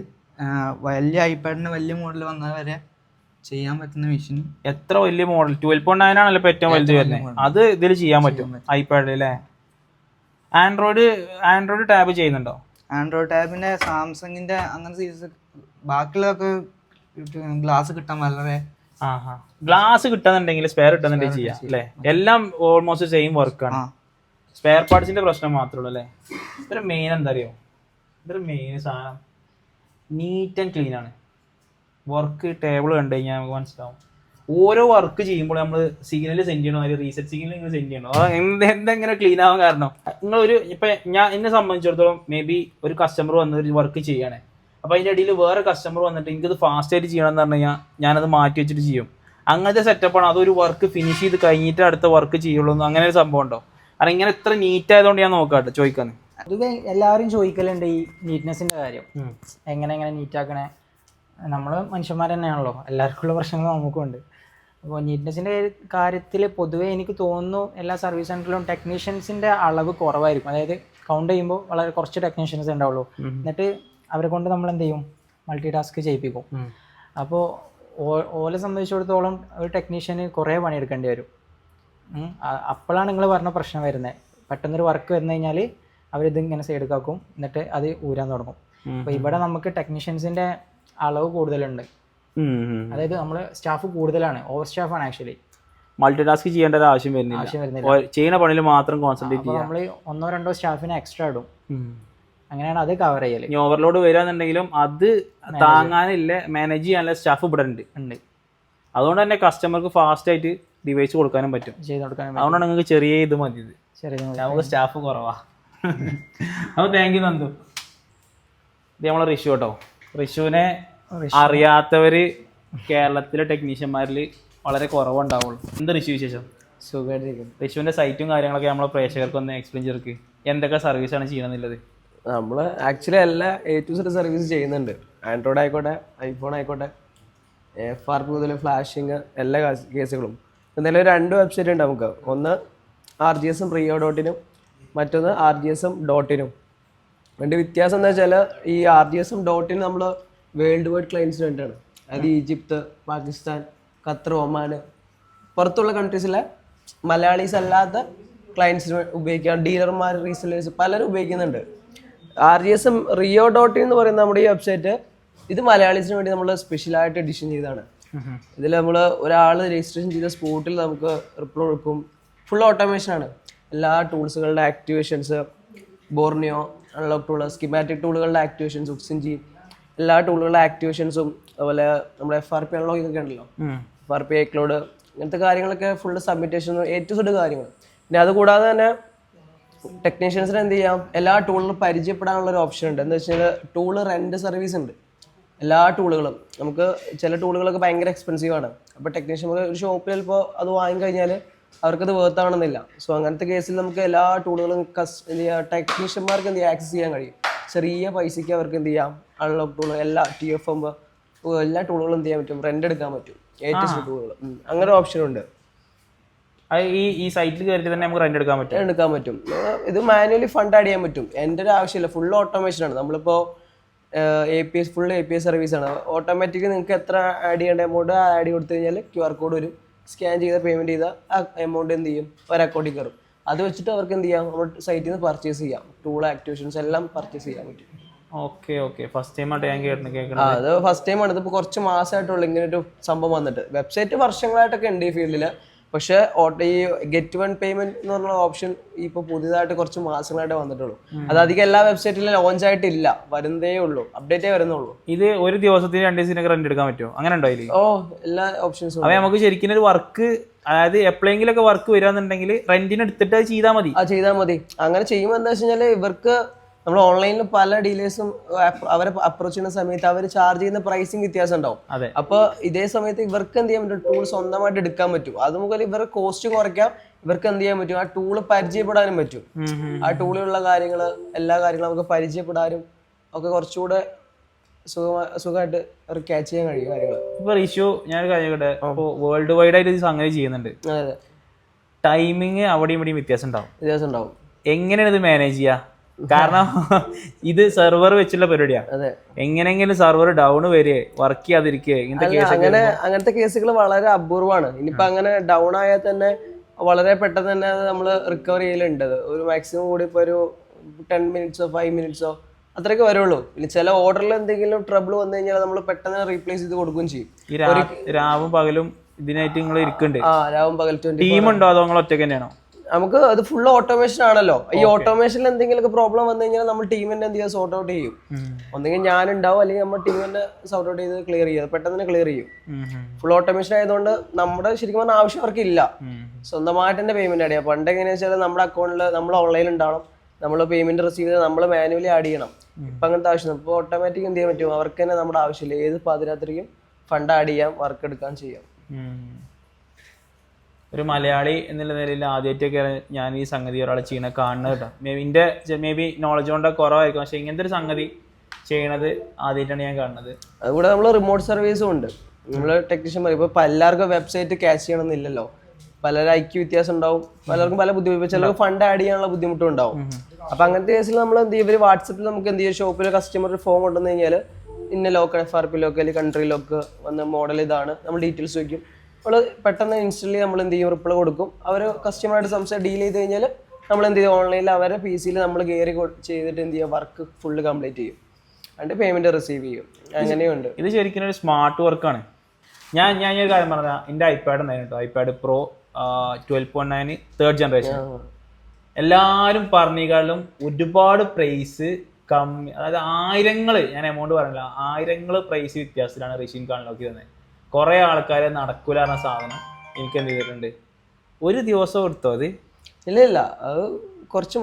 വലിയ ഐപാഡിന്റെ വലിയ മോഡൽ വന്നാൽ വരെ ചെയ്യാൻ പറ്റുന്ന മെഷീൻ. എത്ര വലിയ മോഡൽ? 12.9 ആണല്ലോ ഇപ്പൊ ഏറ്റവും വലുത് വരുന്നത്. അത് ഇതിൽ ചെയ്യാൻ പറ്റും ഐപാഡിൽ അല്ലേ? ആൻഡ്രോയിഡ് ടാബ് ചെയ്യുന്നുണ്ടോ? ആൻഡ്രോയിഡ് ടാബിന്റെ സാംസങ്ങിന്റെ അങ്ങനെ സീരീസ്. ബാക്കിയുള്ളതൊക്കെ ഗ്ലാസ് കിട്ടാൻ വളരെ ഗ്ലാസ് കിട്ടുന്നുണ്ടെങ്കിൽ സ്പെയർ കിട്ടുന്നുണ്ടെങ്കിൽ ചെയ്യാം അല്ലേ? എല്ലാം ഓൾമോസ്റ്റ് സെയിം വർക്കാണ്. സ്പെയർ പാർട്സിന്റെ പ്രശ്നം മാത്രമേ ഉള്ളൂ അല്ലേ? ഇതൊരു മെയിൻ എന്താ അറിയോ? ഇതൊരു മെയിൻ സാധനം നീറ്റ് ആൻഡ് ക്ലീൻ ആണ്. വർക്ക് ടേബിൾ കണ്ടു കഴിഞ്ഞാൽ നമുക്ക് മനസ്സിലാവും. ഓരോ വർക്ക് ചെയ്യുമ്പോൾ നമ്മൾ സിഗ്നൽ സെൻഡ് ചെയ്യണോ, അതിൽ റീസെറ്റ് സിഗ്നൽ നിങ്ങൾ സെൻഡ് ചെയ്യണോ, എന്തെങ്ങനെ ക്ലീൻ ആവാൻ കാരണം നിങ്ങളൊരു എന്നെ സംബന്ധിച്ചിടത്തോളം മേ ബി ഒരു കസ്റ്റമർ വന്ന് ഒരു വർക്ക് ചെയ്യണേ, അപ്പോൾ അതിൻ്റെ ഇടയിൽ വേറെ കസ്റ്റമർ വന്നിട്ട് എനിക്കത് ഫാസ്റ്റായിട്ട് ചെയ്യണം എന്ന് പറഞ്ഞു കഴിഞ്ഞാൽ ഞാനത് മാറ്റി വെച്ചിട്ട് ചെയ്യും. അങ്ങനത്തെ സെറ്റപ്പാണ്. അതൊരു വർക്ക് ഫിനിഷ് ചെയ്ത് കഴിഞ്ഞിട്ട് അടുത്ത വർക്ക് ചെയ്യുള്ളൂ. അങ്ങനെ ഒരു സംഭവം ഉണ്ടോ? കാരണം ഇങ്ങനെ ഇത്ര നീറ്റ് ആയതുകൊണ്ട് ഞാൻ നോക്കാട്ടെ ചോദിക്കാന്ന്. അത് എല്ലാവരും ചോദിക്കലുണ്ട് ഈ നീറ്റ്നെസിന്റെ കാര്യം. എങ്ങനെ നീറ്റാക്കണേ? നമ്മൾ മനുഷ്യന്മാർ തന്നെയാണല്ലോ, എല്ലാവർക്കും ഉള്ള പ്രശ്നങ്ങൾ നമുക്കും ഉണ്ട്. അപ്പോൾ നീറ്റ്നെസിൻ്റെ കാര്യത്തിൽ പൊതുവേ എനിക്ക് തോന്നുന്നു എല്ലാ സർവീസ് സെൻ്ററിലും ടെക്നീഷ്യൻസിൻ്റെ അളവ് കുറവായിരിക്കും. അതായത് കൗണ്ട് ചെയ്യുമ്പോൾ വളരെ കുറച്ച് ടെക്നീഷ്യൻസ് ഉണ്ടാവുള്ളൂ. എന്നിട്ട് അവരെ കൊണ്ട് നമ്മൾ എന്ത് ചെയ്യും, മൾട്ടി ടാസ്ക് ചെയ്യിപ്പിക്കും. അപ്പോൾ ഓലെ സംബന്ധിച്ചിടത്തോളം ഒരു ടെക്നീഷ്യന് കുറേ പണിയെടുക്കേണ്ടി വരും. അപ്പോഴാണ് നിങ്ങൾ പറഞ്ഞ പ്രശ്നം വരുന്നത്. പെട്ടെന്നൊരു വർക്ക് വന്നു കഴിഞ്ഞാൽ അവരിത് ഇങ്ങനെ സൈഡാക്കും, എന്നിട്ട് അത് ഊരാൻ തുടങ്ങും. അപ്പോൾ ഇവിടെ നമുക്ക് ടെക്നീഷ്യൻസിൻ്റെ അളവ് കൂടുതലുണ്ട്. അതായത് നമ്മൾ സ്റ്റാഫ് കൂടുതലാണ്, ഓവർ സ്റ്റാഫാണ് ആക്ച്വലി. മൾട്ടി ടാസ്ക് ചെയ്യേണ്ട ഒരു ആവശ്യം വരുന്നില്ല, ചെയ്യുന്ന പണിയിൽ മാത്രം കോൺസെൻട്രേറ്റ് ചെയ്യാം. നമ്മൾ 1-2 സ്റ്റാഫിനെ എക്സ്ട്രാ ഇടും, അങ്ങനെയാണ് അത് കവർ ചെയ്യല്. ഇനി ഓവർലോഡ് വരാന്നുണ്ടെങ്കിലും അത് താങ്ങാനില്ല, മാനേജ് ചെയ്യാനുള്ള സ്റ്റാഫ് ഇവിടെ ഉണ്ട്. അതുകൊണ്ട് തന്നെ കസ്റ്റമർക്ക് ഫാസ്റ്റ് ആയിട്ട് ഡിവൈസ് കൊടുക്കാനും പറ്റും, ചെയ്ത് കൊടുക്കാനും. അതുകൊണ്ടാണ് നിങ്ങൾക്ക് ചെറിയ ഇത് മതി. നമുക്ക് സ്റ്റാഫ് കുറവാ. അപ്പോൾ താങ്ക് യു നന്ദു. ഇത് നമ്മളെ റിഷു കേട്ടോ. റിഷുവിനെ അറിയാത്തവര് കേരളത്തിലെ ടെക്നീഷ്യന്മാരിൽ വളരെ കുറവുണ്ടാവുള്ളൂ. എന്താ റിഷു വിശേഷം? സുഖമായിട്ടിരിക്കും. റിഷുവിന്റെ സൈറ്റും കാര്യങ്ങളൊക്കെ നമ്മളെ പ്രേക്ഷകർക്ക് ഒന്ന് എക്സ്പ്ലെയിൻ ചെയ്തിട്ട് എന്തൊക്കെ സർവീസാണ് ചെയ്യണമെന്നുള്ളത്? നമ്മൾ ആക്ച്വലി എല്ലാ A to Z സർവീസ് ചെയ്യുന്നുണ്ട്. ആൻഡ്രോയിഡ് ആയിക്കോട്ടെ, ഐഫോൺ ആയിക്കോട്ടെ, FRP മുതൽ ഫ്ലാഷിങ് എല്ലാ കേസുകളും. എന്തായാലും 2 വെബ്സൈറ്റ് ഉണ്ട് നമുക്ക്. ഒന്ന് RGSM Prio.നും മറ്റൊന്ന് RGSM .നും. 2 വ്യത്യാസം എന്താ വെച്ചാൽ ഈ RGSM .ന് നമ്മൾ വേൾഡ് വൈഡ് ക്ലയൻസിന് വേണ്ടിയിട്ടാണ്. അതായത് ഈജിപ്ത്, പാകിസ്ഥാൻ, ഖത്തർ, ഒമാൻ, പുറത്തുള്ള കൺട്രീസിലെ മലയാളീസ് അല്ലാത്ത ക്ലയൻസിന് ഉപയോഗിക്കാം. ഡീലർമാർ, റീസെല്ലേഴ്സ് പലരും ഉപയോഗിക്കുന്നുണ്ട്. RGSM Rio.in എന്ന് പറയുന്ന നമ്മുടെ ഈ വെബ്സൈറ്റ് ഇത് മലയാളീസിന് വേണ്ടി നമ്മൾ സ്പെഷ്യലായിട്ട് എഡിഷൻ ചെയ്തതാണ്. ഇതിൽ നമ്മൾ ഒരാൾ രജിസ്ട്രേഷൻ ചെയ്ത സ്പോട്ടിൽ നമുക്ക് റിപ്ലൈ കൊടുക്കും. ഫുൾ ഓട്ടോമേഷൻ ആണ്. എല്ലാ ടൂൾസുകളുടെ activations, Borneo, unlock tool, schematic ടൂളുകളുടെ ആക്ടിവേഷൻസ്, ഉക്സിൻജി എല്ലാ ടൂളുകളുടെ ആക്ടിവേഷൻസും, അതുപോലെ നമ്മുടെ FRP അൺലോക്ക് ഒക്കെ ഉണ്ടല്ലോ, FRP ഐക്ലോഡ്, ഇങ്ങനത്തെ കാര്യങ്ങളൊക്കെ ഫുള്ള് സബ്മിറ്റേഷൻ A to Z കാര്യങ്ങൾ. പിന്നെ അതുകൂടാതെ തന്നെ ടെക്നീഷ്യൻസിന് എന്ത് ചെയ്യാം, എല്ലാ ടൂളിനും പരിചയപ്പെടാനുള്ള ഒരു ഓപ്ഷൻ ഉണ്ട്. എന്താ വെച്ചാൽ ടൂള് റെന്റ് സർവീസ് ഉണ്ട്. എല്ലാ ടൂളുകളും നമുക്ക് ചില ടൂളുകളൊക്കെ ഭയങ്കര എക്സ്പെൻസീവ് ആണ്. അപ്പോൾ ടെക്നീഷ്യന്മാർ ഒരു ഷോപ്പിൽ ചിലപ്പോൾ അത് വാങ്ങിക്കഴിഞ്ഞാൽ അവർക്കത് വേർത്താവണമെന്നില്ല. സോ അങ്ങനത്തെ കേസിൽ നമുക്ക് എല്ലാ ടൂളുകളും എന്ത് ചെയ്യുക, ടെക്നീഷ്യന്മാർക്ക് എന്ത് ചെയ്യുക, ആക്സസ് ചെയ്യാൻ കഴിയും. ചെറിയ പൈസയ്ക്ക് അവർക്ക് എന്ത് ചെയ്യാം, അൺലോക്ക് ടൂൾ, എല്ലാ TFM എല്ലാ ടൂളുകളും എന്ത് ചെയ്യാൻ പറ്റും, റെന്റ് എടുക്കാൻ പറ്റും. A to Z ടൂളുകൾ അങ്ങനെ ഓപ്ഷൻ ഉണ്ട്. ഈ സൈറ്റിൽ കയറിയിട്ട് തന്നെ നമുക്ക് റെന്റ് എടുക്കാൻ പറ്റും. ഇത് മാനുവലി ഫണ്ട് ആഡ് ചെയ്യാൻ പറ്റും. എൻ്റെ ഒരു ആവശ്യമില്ല, ഫുൾ ഓട്ടോമേഷൻ ആണ്. നമ്മളിപ്പോൾ APS ഫുൾ APS സർവീസ് ആണ്. ഓട്ടോമാറ്റിക് നിങ്ങൾക്ക് എത്ര ആഡ് ചെയ്യേണ്ട എമൗണ്ട് ആഡ് കൊടുത്തു കഴിഞ്ഞാൽ QR കോഡ് വരും. സ്കാൻ ചെയ്ത പേയ്മെന്റ് ചെയ്താൽ ആ എമൗണ്ട് എന്ത് ചെയ്യും, ഒരു അക്കൗണ്ടിൽ കയറും. അത് വെച്ചിട്ട് അവർക്ക് എന്ത് ചെയ്യാം, നമ്മുടെ സൈറ്റിൽ നിന്ന് പർച്ചേസ് ചെയ്യാം. ടൂൾ ആക്ടിവേഷൻസ് എല്ലാം പർച്ചേസ് ചെയ്യാൻ പറ്റും. ഓക്കെ ഫസ്റ്റ് ടൈം ആയിട്ട് ഞാൻ കേൾക്കുന്നത്. അത് ഫസ്റ്റ് ടൈം ആണ്. ഇതിപ്പോൾ കുറച്ച് മാസമായിട്ടുള്ളൂ ഇങ്ങനെ ഒരു സംഭവം വന്നിട്ട്. വെബ്സൈറ്റ് വർഷങ്ങളായിട്ടൊക്കെ ഉണ്ട് ഈ ഫീൽഡിൽ. പക്ഷേ ഈ ഗെറ്റ് വൺ പേയ്മെന്റ് എന്ന് പറഞ്ഞ ഓപ്ഷൻ ഇപ്പോൾ പുതിയതായിട്ട് കുറച്ച് മാസങ്ങളായിട്ട് വന്നിട്ടുള്ളൂ. അത് അധികം എല്ലാ വെബ്സൈറ്റിലും ലോഞ്ച് ആയിട്ടില്ല, വരുന്നതേ ഉള്ളൂ, അപ്ഡേറ്റേ വരുന്നുള്ളൂ. ഇത് ഒരു ദിവസത്തിന് 2 ദിവസത്തിനൊക്കെ റെന്റ് എടുക്കാൻ പറ്റുമോ? അങ്ങനെ ഉണ്ടോ ഇതിൽ? എല്ലാ ഓപ്ഷൻസും. അപ്പൊ നമുക്ക് ശരിക്കും ഒരു വർക്ക്, അതായത് എപ്പോഴെങ്കിലൊക്കെ വർക്ക് വരാന്നുണ്ടെങ്കിൽ റെന്റിന് എടുത്തിട്ട് അത് ചെയ്താൽ മതി. അങ്ങനെ ചെയ്യുമ്പോൾ എന്താ വെച്ച് കഴിഞ്ഞാൽ ഇവർക്ക് നമ്മൾ ഓൺലൈനിൽ പല ഡീലേഴ്സും അവരെ അപ്രോച്ച് ചെയ്യുന്ന സമയത്ത് അവർ ചാർജ് ചെയ്യുന്ന പ്രൈസിങ് വ്യത്യാസം ഉണ്ടാവും. അപ്പോൾ ഇതേ സമയത്ത് ഇവർക്ക് എന്ത് ചെയ്യാൻ പറ്റും, ടൂൾ സ്വന്തമായിട്ട് എടുക്കാൻ പറ്റും. അത് മുതൽ ഇവരുടെ കോസ്റ്റ് കുറയ്ക്കാം. ഇവർക്ക് എന്ത് ചെയ്യാൻ പറ്റും, ആ ടൂള് പരിചയപ്പെടാനും പറ്റും. ആ ടൂളിലുള്ള കാര്യങ്ങൾ, എല്ലാ കാര്യങ്ങളും നമുക്ക് പരിചയപ്പെടാനും ഒക്കെ കുറച്ചുകൂടെ സുഖമായിട്ട് അവർ ക്യാച്ച് ചെയ്യാൻ കഴിയും കാര്യങ്ങൾ. ഇപ്പൊ റിഷു, ഞാനൊരു കാര്യം കേട്ടെ, ഇപ്പൊ വേൾഡ് വൈഡ് ആയിട്ട് ഇത് സംഗതി ചെയ്യുന്നുണ്ട്. അതെ, ടൈമിങ് അവിടെയും ഇവിടെയും വ്യത്യാസം ഉണ്ടാവും. എങ്ങനെയാണ് ഇത് മാനേജ് ചെയ്യുക? കാരണം ഇത് സെർവർ വെച്ചുള്ള പരിപാടിയാണ്. എങ്ങനെയെങ്കിലും സെർവർ ഡൗൺ വരെ വർക്ക് ചെയ്യാതിരിക്കുക, അങ്ങനത്തെ കേസുകൾ വളരെ അപൂർവമാണ്. ഇനിയിപ്പോ അങ്ങനെ ഡൗൺ ആയാൽ തന്നെ വളരെ പെട്ടെന്ന് തന്നെ അത് നമ്മൾ റിക്കവർ ചെയ്യലുണ്ട്. ഒരു മാക്സിമം കൂടി ഇപ്പൊ ഒരു 10 മിനിറ്റ്സോ 5 മിനിറ്റ്സോ അത്രയൊക്കെ വരുള്ളൂ. പിന്നെ ചില ഓർഡറിൽ എന്തെങ്കിലും ട്രബിൾ വന്നു കഴിഞ്ഞാൽ നമ്മൾ പെട്ടെന്ന് റീപ്ലേസ് ചെയ്ത് കൊടുക്കുകയും ചെയ്യും. രാവും പകലും ഇതിനായിട്ട് നിങ്ങൾ ഇരിക്കുന്നുണ്ട്? രാവും പകൽ ടീമുണ്ടോ അതോ നിങ്ങൾ ഒറ്റയ്ക്ക് തന്നെയാണോ? നമുക്ക് അത് ഫുൾ ഓട്ടോമേഷൻ ആണല്ലോ. ഈ ഓട്ടോമേഷനിൽ എന്തെങ്കിലും പ്രോബ്ലം വന്നു കഴിഞ്ഞാൽ നമ്മൾ ടീമിനെ എന്ത് ചെയ്യുക, സോർട്ട് ഔട്ട് ചെയ്യും. ഒന്നെങ്കിൽ ഞാനുണ്ടാവും, അല്ലെങ്കിൽ നമ്മൾ ടീമിനെ സോർട്ട് ഔട്ട് ചെയ്ത് ക്ലിയർ ചെയ്യും, പെട്ടെന്ന് തന്നെ ക്ലിയർ ചെയ്യും. ഫുൾ ഓട്ടോമേഷൻ ആയതുകൊണ്ട് നമ്മുടെ ശരിക്കും പറഞ്ഞാൽ ആവശ്യം അവർക്ക് ഇല്ല. സ്വന്തമായിട്ട് തന്നെ പേയ്മെന്റ് ആഡ് ചെയ്യാം. പണ്ട് എങ്ങനെയാണെന്ന് വെച്ചാൽ നമ്മുടെ അക്കൗണ്ടിൽ നമ്മൾ ഓൺലൈനിൽ ഉണ്ടാവണം, നമ്മൾ പേയ്മെന്റ് റിസീവ് ചെയ്ത് നമ്മൾ മാനുവലി ആഡ് ചെയ്യണം. ഇപ്പം അങ്ങനത്തെ ആവശ്യം. ഇപ്പോൾ ഓട്ടോമാറ്റിക് എന്ത് ചെയ്യാൻ പറ്റും, അവർക്ക് തന്നെ നമ്മുടെ ആവശ്യമില്ല. ഏത് പാതിരാത്രിക്കും ഫണ്ട് ആഡ് ചെയ്യാം, വർക്ക് എടുക്കാൻ ചെയ്യാം. ഒരു മലയാളി എന്നുള്ള നിലയിൽ ആദ്യമായിട്ടൊക്കെ ഞാൻ ഈ സംഗതി ഒരാളെ ചെയ്യണ കാണുന്നത് കേട്ടോ. മേ ബി നോളജ് കൊണ്ട് കുറവായിരിക്കും, പക്ഷെ ഇങ്ങനത്തെ ഒരു സംഗതി ചെയ്യണത് ആദ്യമായിട്ടാണ് ഞാൻ കാണുന്നത്. അതുകൂടെ നമ്മൾ റിമോട്ട് സർവീസും ഉണ്ട്. നമ്മൾ ടെക്നീഷ്യന്മാർ ഇപ്പോൾ എല്ലാവർക്കും വെബ്സൈറ്റ് ക്യാച്ച് ചെയ്യണമെന്നില്ലല്ലോ. പലരും ഐക്യ വ്യത്യാസം ഉണ്ടാവും, പലർക്കും പല ബുദ്ധിമുട്ട്, ചിലർക്ക് ഫണ്ട് ആഡ് ചെയ്യാനുള്ള ബുദ്ധിമുട്ടും ഉണ്ടാവും. അപ്പൊ അങ്ങനത്തെ കേസിൽ നമ്മൾ എന്ത് ചെയ്യും, ഇവർ വാട്സപ്പിൽ നമുക്ക് എന്ത് ചെയ്യും, ഷോപ്പിൽ കസ്റ്റമർ ഫോം കൊണ്ടുവന്നു കഴിഞ്ഞാൽ ഇന്ന local FRP local country lock വന്ന മോഡൽ ഇതാണ്, നമ്മൾ ഡീറ്റെയിൽസ് വയ്ക്കും. നമ്മൾ പെട്ടെന്ന് ഇൻസ്റ്റന്റ് നമ്മൾ എന്ത് ചെയ്യും, റിപ്ലൈ കൊടുക്കും. അവർ കസ്റ്റമറായിട്ട് ഡീൽ ചെയ്ത് കഴിഞ്ഞാൽ നമ്മൾ എന്ത് ചെയ്യും, ഓൺലൈനിൽ അവരെ PC-യിൽ നമ്മൾ കയറി ചെയ്തിട്ട് എന്ത് ചെയ്യുക, വർക്ക് ഫുള്ള് കംപ്ലീറ്റ് ചെയ്യും, എന്നിട്ട് പേയ്മെന്റ് റിസീവ് ചെയ്യും. അങ്ങനെയുണ്ട്. ഇത് ശരിക്കും ഒരു സ്മാർട്ട് വർക്കാണ്. ഞാൻ ഒരു കാര്യം പറഞ്ഞാൽ, എൻ്റെ ഐപാഡ് ഉണ്ടായിരുന്നു കേട്ടോ, ഐപാഡ് പ്രോ 12.9 3rd ജനറേഷൻ. എല്ലാവരും പറഞ്ഞേക്കാളും ഒരുപാട് പ്രൈസ് കമ്മി, അതായത് ആയിരങ്ങൾ, ഞാൻ എമൗണ്ട് പറഞ്ഞില്ല, ആയിരങ്ങൾ പ്രൈസ് വ്യത്യാസത്തിലാണ് റെസിൻ കാണിലോക്കി തന്നെ. കുറേ ആൾക്കാർ നടക്കൂല പറഞ്ഞ സാധനം എനിക്ക് എന്ത് ചെയ്തിട്ടുണ്ട്, ഒരു ദിവസം എടുത്തോ അത്? ഇല്ല അത് കുറച്ച്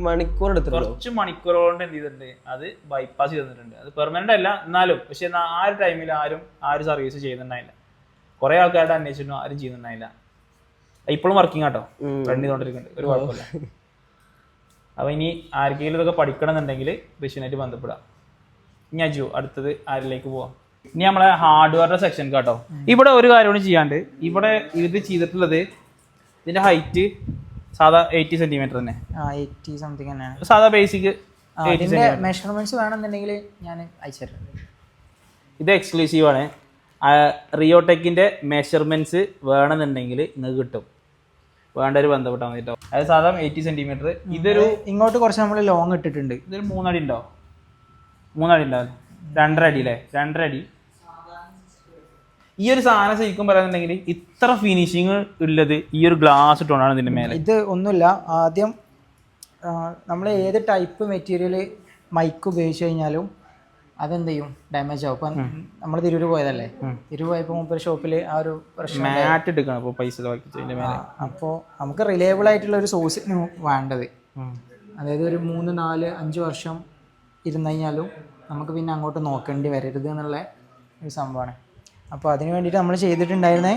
മണിക്കൂർ എടുത്തിട്ടുണ്ട്. കുറച്ച് മണിക്കൂർ കൊണ്ട് എന്ത് ചെയ്തിട്ടുണ്ട്, അത് ബൈപ്പാസ് ചെയ്ത് തന്നിട്ടുണ്ട്. അത് പെർമനന്റ് അല്ല എന്നാലും, പക്ഷെ ആ ഒരു ടൈമിൽ ആരും സർവീസ് ചെയ്യുന്നുണ്ടായില്ല. കുറേ ആൾക്കാരുടെ അന്വേഷിച്ചിട്ടും ആരും ചെയ്യുന്നുണ്ടായില്ല. ഇപ്പോഴും വർക്കിംഗ് ആട്ടോ, റൺ ചെയ്തോണ്ടിരിക്കുന്നുണ്ട്, ഒരു കുഴപ്പമില്ല. അപ്പൊ ഇനി ആർക്കെങ്കിലും ഇതൊക്കെ പഠിക്കണം എന്നുണ്ടെങ്കിൽ റിഷനായിട്ട് ബന്ധപ്പെടാം. ഇനി അജു അടുത്തത് ആരിലേക്ക് പോവാം? ഇനി നമ്മളെ ഹാർഡ്വെയറിന്റെ സെക്ഷൻ കേട്ടോ. ഇവിടെ ഒരു കാര്യമാണ് ചെയ്യാണ്ട്, ഇവിടെ ഇത് ചെയ്തിട്ടുള്ളത് ഇതിന്റെ ഹൈറ്റ് സാധാ 80 സെന്റിമീറ്റർ തന്നെ, 80 സംതിങ് തന്നെയാണ് സാധാ ബേസിക്. മെഷർമെന്റ്സ് വേണമെന്നുണ്ടെങ്കിൽ ഞാൻ അയച്ചിട്ടുണ്ട്. ഇത് എക്സ്ക്ലൂസീവ് ആണ്. റിയോടെക്കിന്റെ മെഷർമെന്റ്സ് വേണമെന്നുണ്ടെങ്കിൽ നിങ്ങൾക്ക് കിട്ടും, വേണ്ടവർ ബന്ധപ്പെട്ടാൽ മതി കേട്ടോ. അത് സാധാ 80 സെന്റിമീറ്റർ. ഇതൊരു ഇങ്ങോട്ട് കുറച്ച് നമ്മൾ ലോങ് ഇട്ടിട്ടുണ്ട്. ഇതൊരു 3 അടി ഉണ്ടാവും, 3 അടി ഉണ്ടാവും, 2.5 അടി അല്ലേ, 2.5 അടി. ഈ ഒരു സാധനം ശരിക്കും പറയാന്നുണ്ടെങ്കിൽ ഇത്ര ഫിനിഷിങ് ഉള്ളത് ഈ ഒരു ഗ്ലാസ് ഇട്ടുകൊണ്ടാണ് ഇതിന്റെ മേലെ. ഇത് ഒന്നുമില്ല, ആദ്യം നമ്മൾ ഏത് ടൈപ്പ് മെറ്റീരിയൽ മൈക്ക് ഉപയോഗിച്ച് കഴിഞ്ഞാലും അതെന്ത് ചെയ്യും, ഡാമേജ് ആവും. ഇപ്പം നമ്മൾ തിരൂര് പോയതല്ലേ, തിരൂര് പോയപ്പോൾ മുമ്പ് ഷോപ്പിൽ ആ ഒരു പ്രശ്നം മാറ്റ് എടുക്കണം. അപ്പോൾ പൈസ അപ്പോൾ നമുക്ക് റിലയബിൾ ആയിട്ടുള്ള ഒരു സോഴ്സ് വേണ്ടത്. അതായത് ഒരു 3, 4, 5 വർഷം ഇരുന്ന് കഴിഞ്ഞാലും നമുക്ക് പിന്നെ അങ്ങോട്ട് നോക്കേണ്ടി വരരുത് എന്നുള്ള ഒരു സംഭവമാണ്. അപ്പോൾ അതിന് വേണ്ടിയിട്ട് നമ്മൾ ചെയ്തിട്ടുണ്ടായിരുന്നത്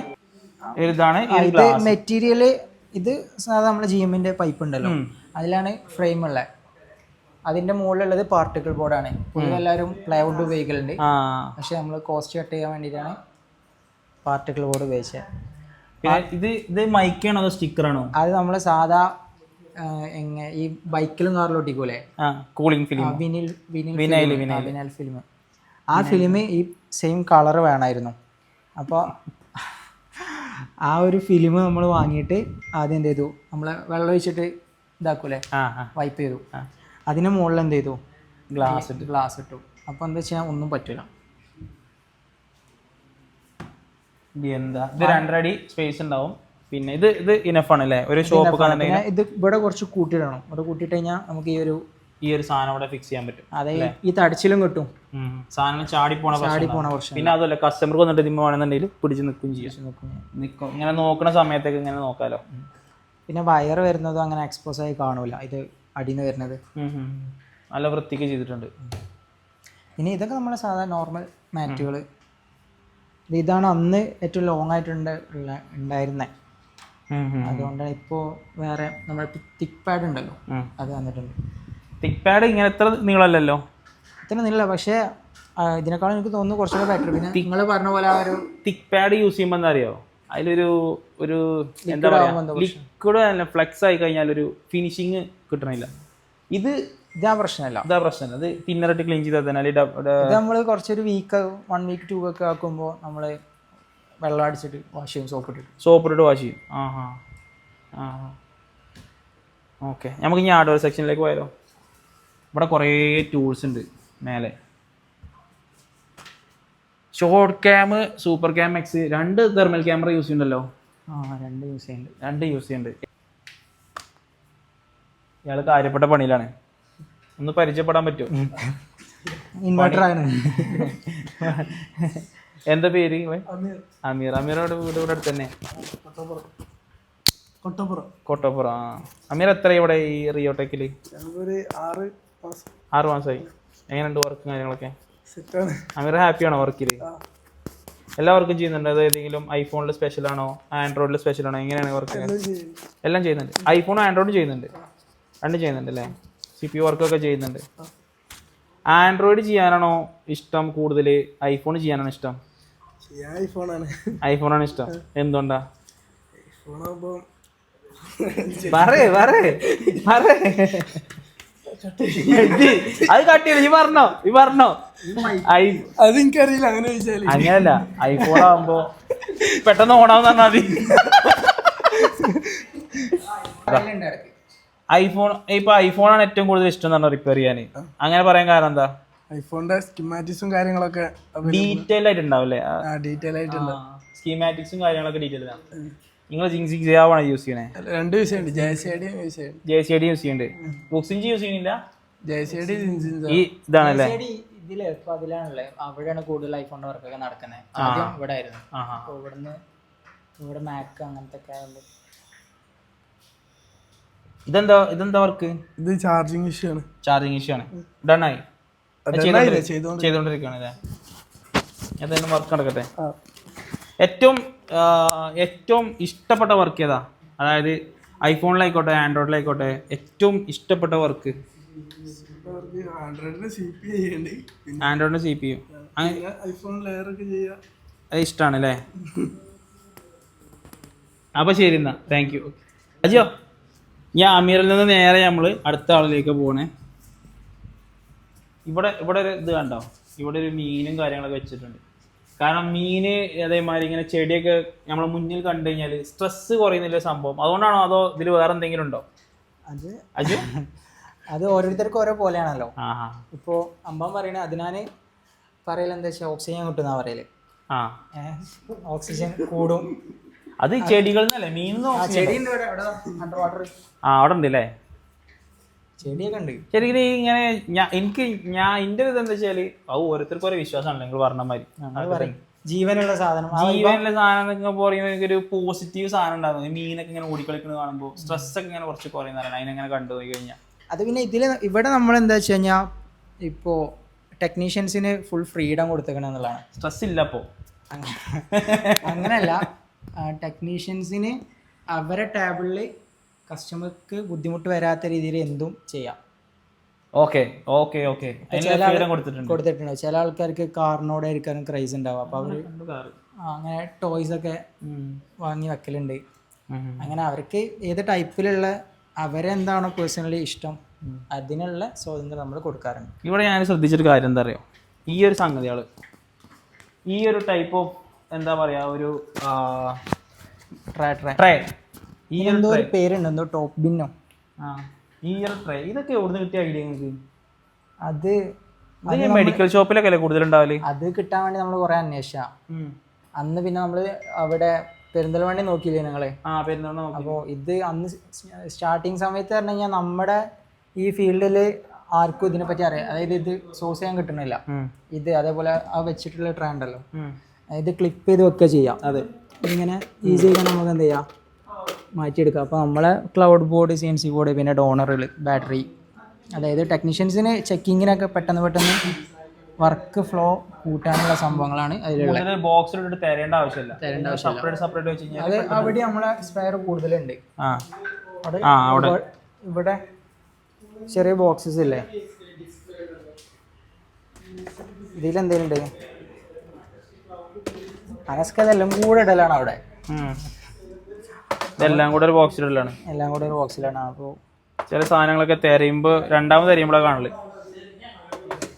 ഇതാണ് ഇത് മെറ്റീരിയൽ. ഇത് സാധാരണ നമ്മൾ GM-ന്റെ പൈപ്പ് ഉണ്ടല്ലോ, അതിലാണ് ഫ്രെയിം ഉള്ളത്. അതിൻ്റെ മുകളിലുള്ളത് പാർട്ടിക്കിൾ ബോർഡാണ്. പൊതുവെ എല്ലാവരും പ്ലൈവുഡ് ഉപയോഗിക്കലുണ്ട്, പക്ഷെ നമ്മൾ കോസ്റ്റ് കട്ട് ചെയ്യാൻ വേണ്ടിയിട്ടാണ് പാർട്ടിക്കിൾ ബോർഡ് ഉപയോഗിച്ചത്. ഇത് മൈക്കാണോ അതോ സ്റ്റിക്കറാണോ? അത് നമ്മൾ സാധാ ഈ ബൈക്കിലും കാറിലും ഒട്ടിക്കൂലേ, കൂളിംഗ് ഫിലിം, വിനൈൽ ഫിലിം. ആ ഫിലിം ഈ സെയിം കളർ വേണമായിരുന്നു. അപ്പോൾ ആ ഒരു ഫിലിം നമ്മൾ വാങ്ങിയിട്ട് ആദ്യം എന്ത് ചെയ്തു, നമ്മൾ വെള്ളം ഒഴിച്ചിട്ട് ഇതാക്കൂലേ, വൈപ്പ് ചെയ്തു. അതിന് മുകളിൽ എന്ത് ചെയ്തു, ഗ്ലാസ് ഇട്ടു. അപ്പോൾ എന്താ വെച്ചാൽ ഒന്നും പറ്റില്ല. എന്താ ഇത് 2.5 അടി സ്പേസ് ഉണ്ടാവും. പിന്നെ ഇത് ഇനഫ് ആണ് അല്ലേ, ഒരു ഷോപ്പ്. ഇത് ഇവിടെ കുറച്ച് കൂട്ടിയിടണം. ഇവിടെ കൂട്ടിയിട്ട് കഴിഞ്ഞാൽ നമുക്ക് ഈ ഒരു സാധനം ഇവിടെ ഫിക്സ് ചെയ്യാൻ പറ്റും. അതായത് ഈ തടിച്ചിലും കിട്ടും, സാധനം ചാടി പോണ പ്രശ്നം. പിന്നെ അതുമല്ല കസ്റ്റമർക്ക് വന്നിട്ട് ഇതിമ്മ വേണമെന്നുണ്ടെങ്കിൽ പിടിച്ച് നിൽക്കും ചെയ്യും. നിൽക്കും, ഇങ്ങനെ നോക്കുന്ന സമയത്തൊക്കെ ഇങ്ങനെ നോക്കാലോ. പിന്നെ വയർ വരുന്നതും അങ്ങനെ എക്സ്പോസ് ആയി കാണൂല, ഇത് അടിന്ന് വരുന്നത് നല്ല വൃത്തിക്ക് ചെയ്തിട്ടുണ്ട്. പിന്നെ ഇതൊക്കെ നമ്മളെ സാധാരണ നോർമൽ മാറ്റുകൾ. ഇതാണ് അന്ന് ഏറ്റവും ലോങ് ആയിട്ട് ഉണ്ടായിരുന്നത്. അതുകൊണ്ടാണ് ഇപ്പോൾ വേറെ നമ്മുടെ തിക്ക് പാഡ് ഉണ്ടല്ലോ, അത് വന്നിട്ടുണ്ട്. തിക്ക് പാഡ് ഇങ്ങനെ എത്ര നീളമല്ലല്ലോ, ഇത്ര നീള, പക്ഷേ ഇതിനേക്കാളും എനിക്ക് തോന്നുന്നു കുറച്ചുകൂടെ ബെറ്റർ. പിന്നെ നിങ്ങൾ പറഞ്ഞ പോലെ ആ ഒരു തിക്ക് പാഡ് യൂസ് ചെയ്യുമ്പോൾ എന്താ അറിയോ, അതിലൊരു എന്താ പറയുക, ലിക്വിഡ് ഫ്ലെക്സ് ആയി കഴിഞ്ഞാൽ ഒരു ഫിനിഷിങ് കിട്ടണില്ല. ഇതാ പ്രശ്നമല്ല, അത് തിന്നറിട്ട് ക്ലീൻ ചെയ്താൽ തന്നെ ഇത് നമ്മൾ കുറച്ചൊരു 1 വീക്ക് 2 ഒക്കെ ആക്കുമ്പോൾ നമ്മൾ വെള്ളം അടിച്ചിട്ട് വാഷ് ചെയ്യും, സോപ്പിട്ടിട്ട് വാഷ് ചെയ്യും. ഓക്കെ, നമുക്ക് ഇനി ഹാർഡ്വെയർ സെക്ഷനിലേക്ക് പോയാലോ. ഇവിടെ കുറേ ടൂൾസ് ഉണ്ട് മേലെ. Short cam, super cam X, 2 thermal camera use ചെയ്യുന്നുണ്ടല്ലോ. 2 യൂസ് ചെയ്യുന്നുണ്ട്. ഇയാൾ കാര്യപ്പെട്ട പണിയിലാണ്, ഒന്ന് പരിചയപ്പെടാൻ പറ്റുമോ? ഇൻവെർട്ടർ ആണ്. എന്താ പേര്? അമീർ. അമീറോട് വീട് ഇവിടെ അടുത്ത് തന്നെ, കൊട്ടപ്പുറം. അമീർ എത്ര ഇവിടെ ഈ റിയോടെക്കിൽ? 6 മാസമായി. എങ്ങനെയുണ്ട് വർക്ക് കാര്യങ്ങളൊക്കെ? അമീർ ഹാപ്പിയാണോ വർക്കിൽ? എല്ലാ വർക്കും ചെയ്യുന്നുണ്ട്? അത് ഏതെങ്കിലും ഐഫോണിൽ സ്പെഷ്യൽ ആണോ ആൻഡ്രോയിഡിൽ സ്പെഷ്യൽ ആണോ, എങ്ങനെയാണ് വർക്ക്? എല്ലാം ചെയ്യുന്നുണ്ട്. ഐഫോണും ആൻഡ്രോയിഡും ചെയ്യുന്നുണ്ട്, 2 ചെയ്യുന്നുണ്ട് അല്ലേ? CPU വർക്കൊക്കെ ചെയ്യുന്നുണ്ട്. ആൻഡ്രോയിഡ് ചെയ്യാനാണോ ഇഷ്ടം കൂടുതൽ, ഐഫോൺ ചെയ്യാനാണോ ഇഷ്ടം? ഐഫോണാണ് ഇഷ്ടം. എന്തുകൊണ്ടാ? അത് കട്ടിയില്ല, ഈ പറഞ്ഞോ അതെനിക്കറിയില്ല അങ്ങനെ ചോദിച്ചാല്. അങ്ങനല്ല, ഐഫോൺ ആവുമ്പോ പെട്ടെന്ന് ഓണാവുന്ന പറഞ്ഞാൽ മതി. ഐഫോണാണ് ഏറ്റവും കൂടുതൽ ഇഷ്ടം എന്ന് പറഞ്ഞാൽ റിപ്പയർ ചെയ്യാൻ. അങ്ങനെ പറയാൻ കാരണം എന്താ? ഐഫോണിന്റെ സ്കിമാറ്റിക്സും കാര്യങ്ങളൊക്കെ ഡീറ്റെയിൽ ആയിട്ട് ഉണ്ടാവില്ലേ? ഡീറ്റെയിൽ ആയിട്ടുണ്ട്. സ്കീമാറ്റിക്സും കാര്യങ്ങളൊക്കെ ഡീറ്റെയിൽ ആണ്. നിങ്ങൾ ജിങ്സിയാവാണ് യൂസ് ചെയ്യണേ? രണ്ട് വിഷയമുണ്ട്, JCD യൂസ് ചെയ്യുന്നുണ്ട്. JCD യൂസ് ചെയ്യുന്നുണ്ട്. ബുക്സിഞ്ച് യൂസ് ചെയ്യുന്നില്ല? JCD ഈ ഇതാണല്ലേ ഇതില് ഇപ്പൊ അതിലാണല്ലേ, അവിടെയാണ് കൂടുതൽ ഐഫോണിന്റെ വർക്കൊക്കെ നടക്കുന്നത്. ആദ്യം ഇവിടെ ആയിരുന്നു. അപ്പൊ ഇവിടെ മാക്ക് അങ്ങനത്തെ ഒക്കെ ആയതുകൊണ്ട്. ഇതെന്താ വർക്ക്? ഇത് ചാർജിങ് ഇഷ്യൂ ആണ്. ചാർജിങ് ഇഷ്യൂ ആണ്. ഡണ്ണായി ചെയ്തോണ്ടിരിക്കുകയാണ് അല്ലേ? ഏതായാലും വർക്ക് നടക്കട്ടെ. ഏറ്റവും ഇഷ്ടപ്പെട്ട വർക്ക് ഏതാ? അതായത് ഐഫോണിലായിക്കോട്ടെ ആൻഡ്രോയിഡിലായിക്കോട്ടെ ഏറ്റവും ഇഷ്ടപ്പെട്ട വർക്ക്? ആൻഡ്രോയിഡിന്റെ CPU അത് ഇഷ്ടമാണ് അല്ലേ? അപ്പൊ ശരി എന്നാ, താങ്ക് യു. അജിയോ, ഞാൻ അമീറിൽ നിന്ന് നേരെ നമ്മള് അടുത്ത ആളിലേക്ക് പോണേ. ഇവിടെ ഒരു ഇത് കണ്ടോ, ഇവിടെ ഒരു മീനും കാര്യങ്ങളൊക്കെ വെച്ചിട്ടുണ്ട്. കാരണം മീന് അതേമാതിരി ഇങ്ങനെ ചെടിയൊക്കെ നമ്മളെ മുന്നിൽ കണ്ടു കഴിഞ്ഞാൽ സ്ട്രെസ് കുറയുന്നില്ല സംഭവം. അതുകൊണ്ടാണോ അതോ ഇതിൽ വേറെ എന്തെങ്കിലും ഉണ്ടോ? അത് ഓരോരുത്തർക്കും ഓരോ പോലെയാണല്ലോ. ഇപ്പോ അമ്പം പറയണേ അതിനാണ് പറയല് എന്താ വെച്ചാൽ ഓക്സിജൻ കിട്ടുന്ന പറയല്. ഓക്സിജൻ കൂടും. അത് ചെടികളല്ലേ, മീനൊന്നും അവിടെ ഉണ്ട് അല്ലേ? ചെടിയൊക്കെ ഉണ്ട്. ശരിക്കും ഇങ്ങനെ എന്റെ ഒരു ഇതെന്താ വെച്ചാല് അത് ഓരോരുത്തർക്കും ഓരോ വിശ്വാസമാണല്ലോ. നിങ്ങൾ പറഞ്ഞ മാതിരി ജീവനുള്ള സാധനം പറയുമ്പോൾ എനിക്കൊരു പോസിറ്റീവ് സാധനം ഉണ്ടാകും. മീനൊക്കെ ഇങ്ങനെ ഓടിക്കളിക്കുന്നത് കാണുമ്പോൾ സ്ട്രെസ് ഒക്കെ ഇങ്ങനെ കുറച്ച് കുറയുന്നതാണ് അതിനെങ്ങനെ കണ്ടുപോയി കഴിഞ്ഞാൽ. അത് പിന്നെ ഇവിടെ നമ്മൾ എന്താ വെച്ച് കഴിഞ്ഞാൽ ഇപ്പോ ടെക്നീഷ്യൻസിന് ഫുൾ ഫ്രീഡം കൊടുത്തേക്കണം എന്നുള്ളതാണ്. സ്ട്രെസ് ഇല്ല അപ്പോ. അങ്ങനെയല്ല, ടെക്നീഷ്യൻസിന് അവരെ ടേബിളിൽ കസ്റ്റമർക്ക് ബുദ്ധിമുട്ട് വരാത്ത രീതിയിൽ എന്തും ചെയ്യാം. കൊടുത്തിട്ടുണ്ട്. ചില ആൾക്കാർക്ക് കാറിനോടായിരിക്കാനും ക്രൈസ് ഉണ്ടാവും. അപ്പൊ അവര് അങ്ങനെ ടോയ്സ് ഒക്കെ വാങ്ങി വെക്കലുണ്ട്. അങ്ങനെ അവർക്ക് ഏത് ടൈപ്പിലുള്ള അവരെന്താണോ പേഴ്സണലി ഇഷ്ടം അതിനുള്ള സ്വാതന്ത്ര്യം നമ്മൾ കൊടുക്കാറുണ്ട്. ഇവിടെ ഞാൻ ശ്രദ്ധിച്ചൊരു കാര്യം എന്താ അറിയോ, ഈ ഒരു സംഗതികള് ഈ ഒരു ടൈപ്പ് ഓഫ് എന്താ പറയാ ഒരു ട്രേ ഈ എന്തോ ഒരു പേരുണ്ട്, എന്തോ ടോപ്പ് ബിന്നോ. ഈ ഒരു ട്രേ ഇതൊക്കെ എവിടുന്ന് കിട്ടിയ ഐഡിയ നിങ്ങൾക്ക്? അത് മെഡിക്കൽ ഷോപ്പിലൊക്കെ അല്ലേ കൂടുതലുണ്ടാവല്? അത് കിട്ടാൻ വേണ്ടി നമ്മൾ കുറെ അന്വേഷിച്ച. അന്ന് പിന്നെ നമ്മള് അവിടെ പെരിന്തൽമണ്ണ നോക്കിയില്ലേ നിങ്ങളെ? അപ്പോൾ ഇത് അന്ന് സ്റ്റാർട്ടിങ് സമയത്ത് പറഞ്ഞു കഴിഞ്ഞാൽ നമ്മുടെ ഈ ഫീൽഡിൽ ആർക്കും ഇതിനെപ്പറ്റി അറിയാം. അതായത് ഇത് സോഴ്സ് ചെയ്യാൻ കിട്ടണില്ല. ഇത് അതേപോലെ ആ വെച്ചിട്ടുള്ള ട്രേ ഉണ്ടല്ലോ, ഇത് ക്ലിപ്പ് ചെയ്ത് വെക്കുക ചെയ്യാം. അതെ, ഇങ്ങനെ ഈസി ആയിട്ട് നമുക്ക് എന്ത് ചെയ്യാം, മാറ്റിയെടുക്കാം. അപ്പോൾ നമ്മളെ ക്ലൗഡ് ബോർഡ്, CNC ബോർഡ്, പിന്നെ ഡോണറുകൾ, ബാറ്ററി, അതായത് ടെക്നീഷ്യൻസിന് ചെക്കിങ്ങിനൊക്കെ പെട്ടെന്ന് വർക്ക് ഫ്ലോ കൂട്ടാനുള്ള സംഭവങ്ങളാണ് അതിലുള്ള. ബോക്സിലിട്ട് തരേണ്ട ആവശ്യമില്ല. അത് അവിടെ നമ്മളെ സ്പെയർ കൂടുതലുണ്ട്. ഇവിടെ ചെറിയ ബോക്സസ് ഇല്ലേ, ഇതിലെന്തേലും ഉണ്ട്. അനസ്ക അതെല്ലാം കൂടെ ഇടലാണ് അവിടെ. എല്ലാം കൂടെ ഒരു ബോക്സിലാണ്. അപ്പോൾ ചില സാധനങ്ങളൊക്കെ തിരയുമ്പോൾ രണ്ടാമത് തിരയുമ്പോഴാണ് കാണല്.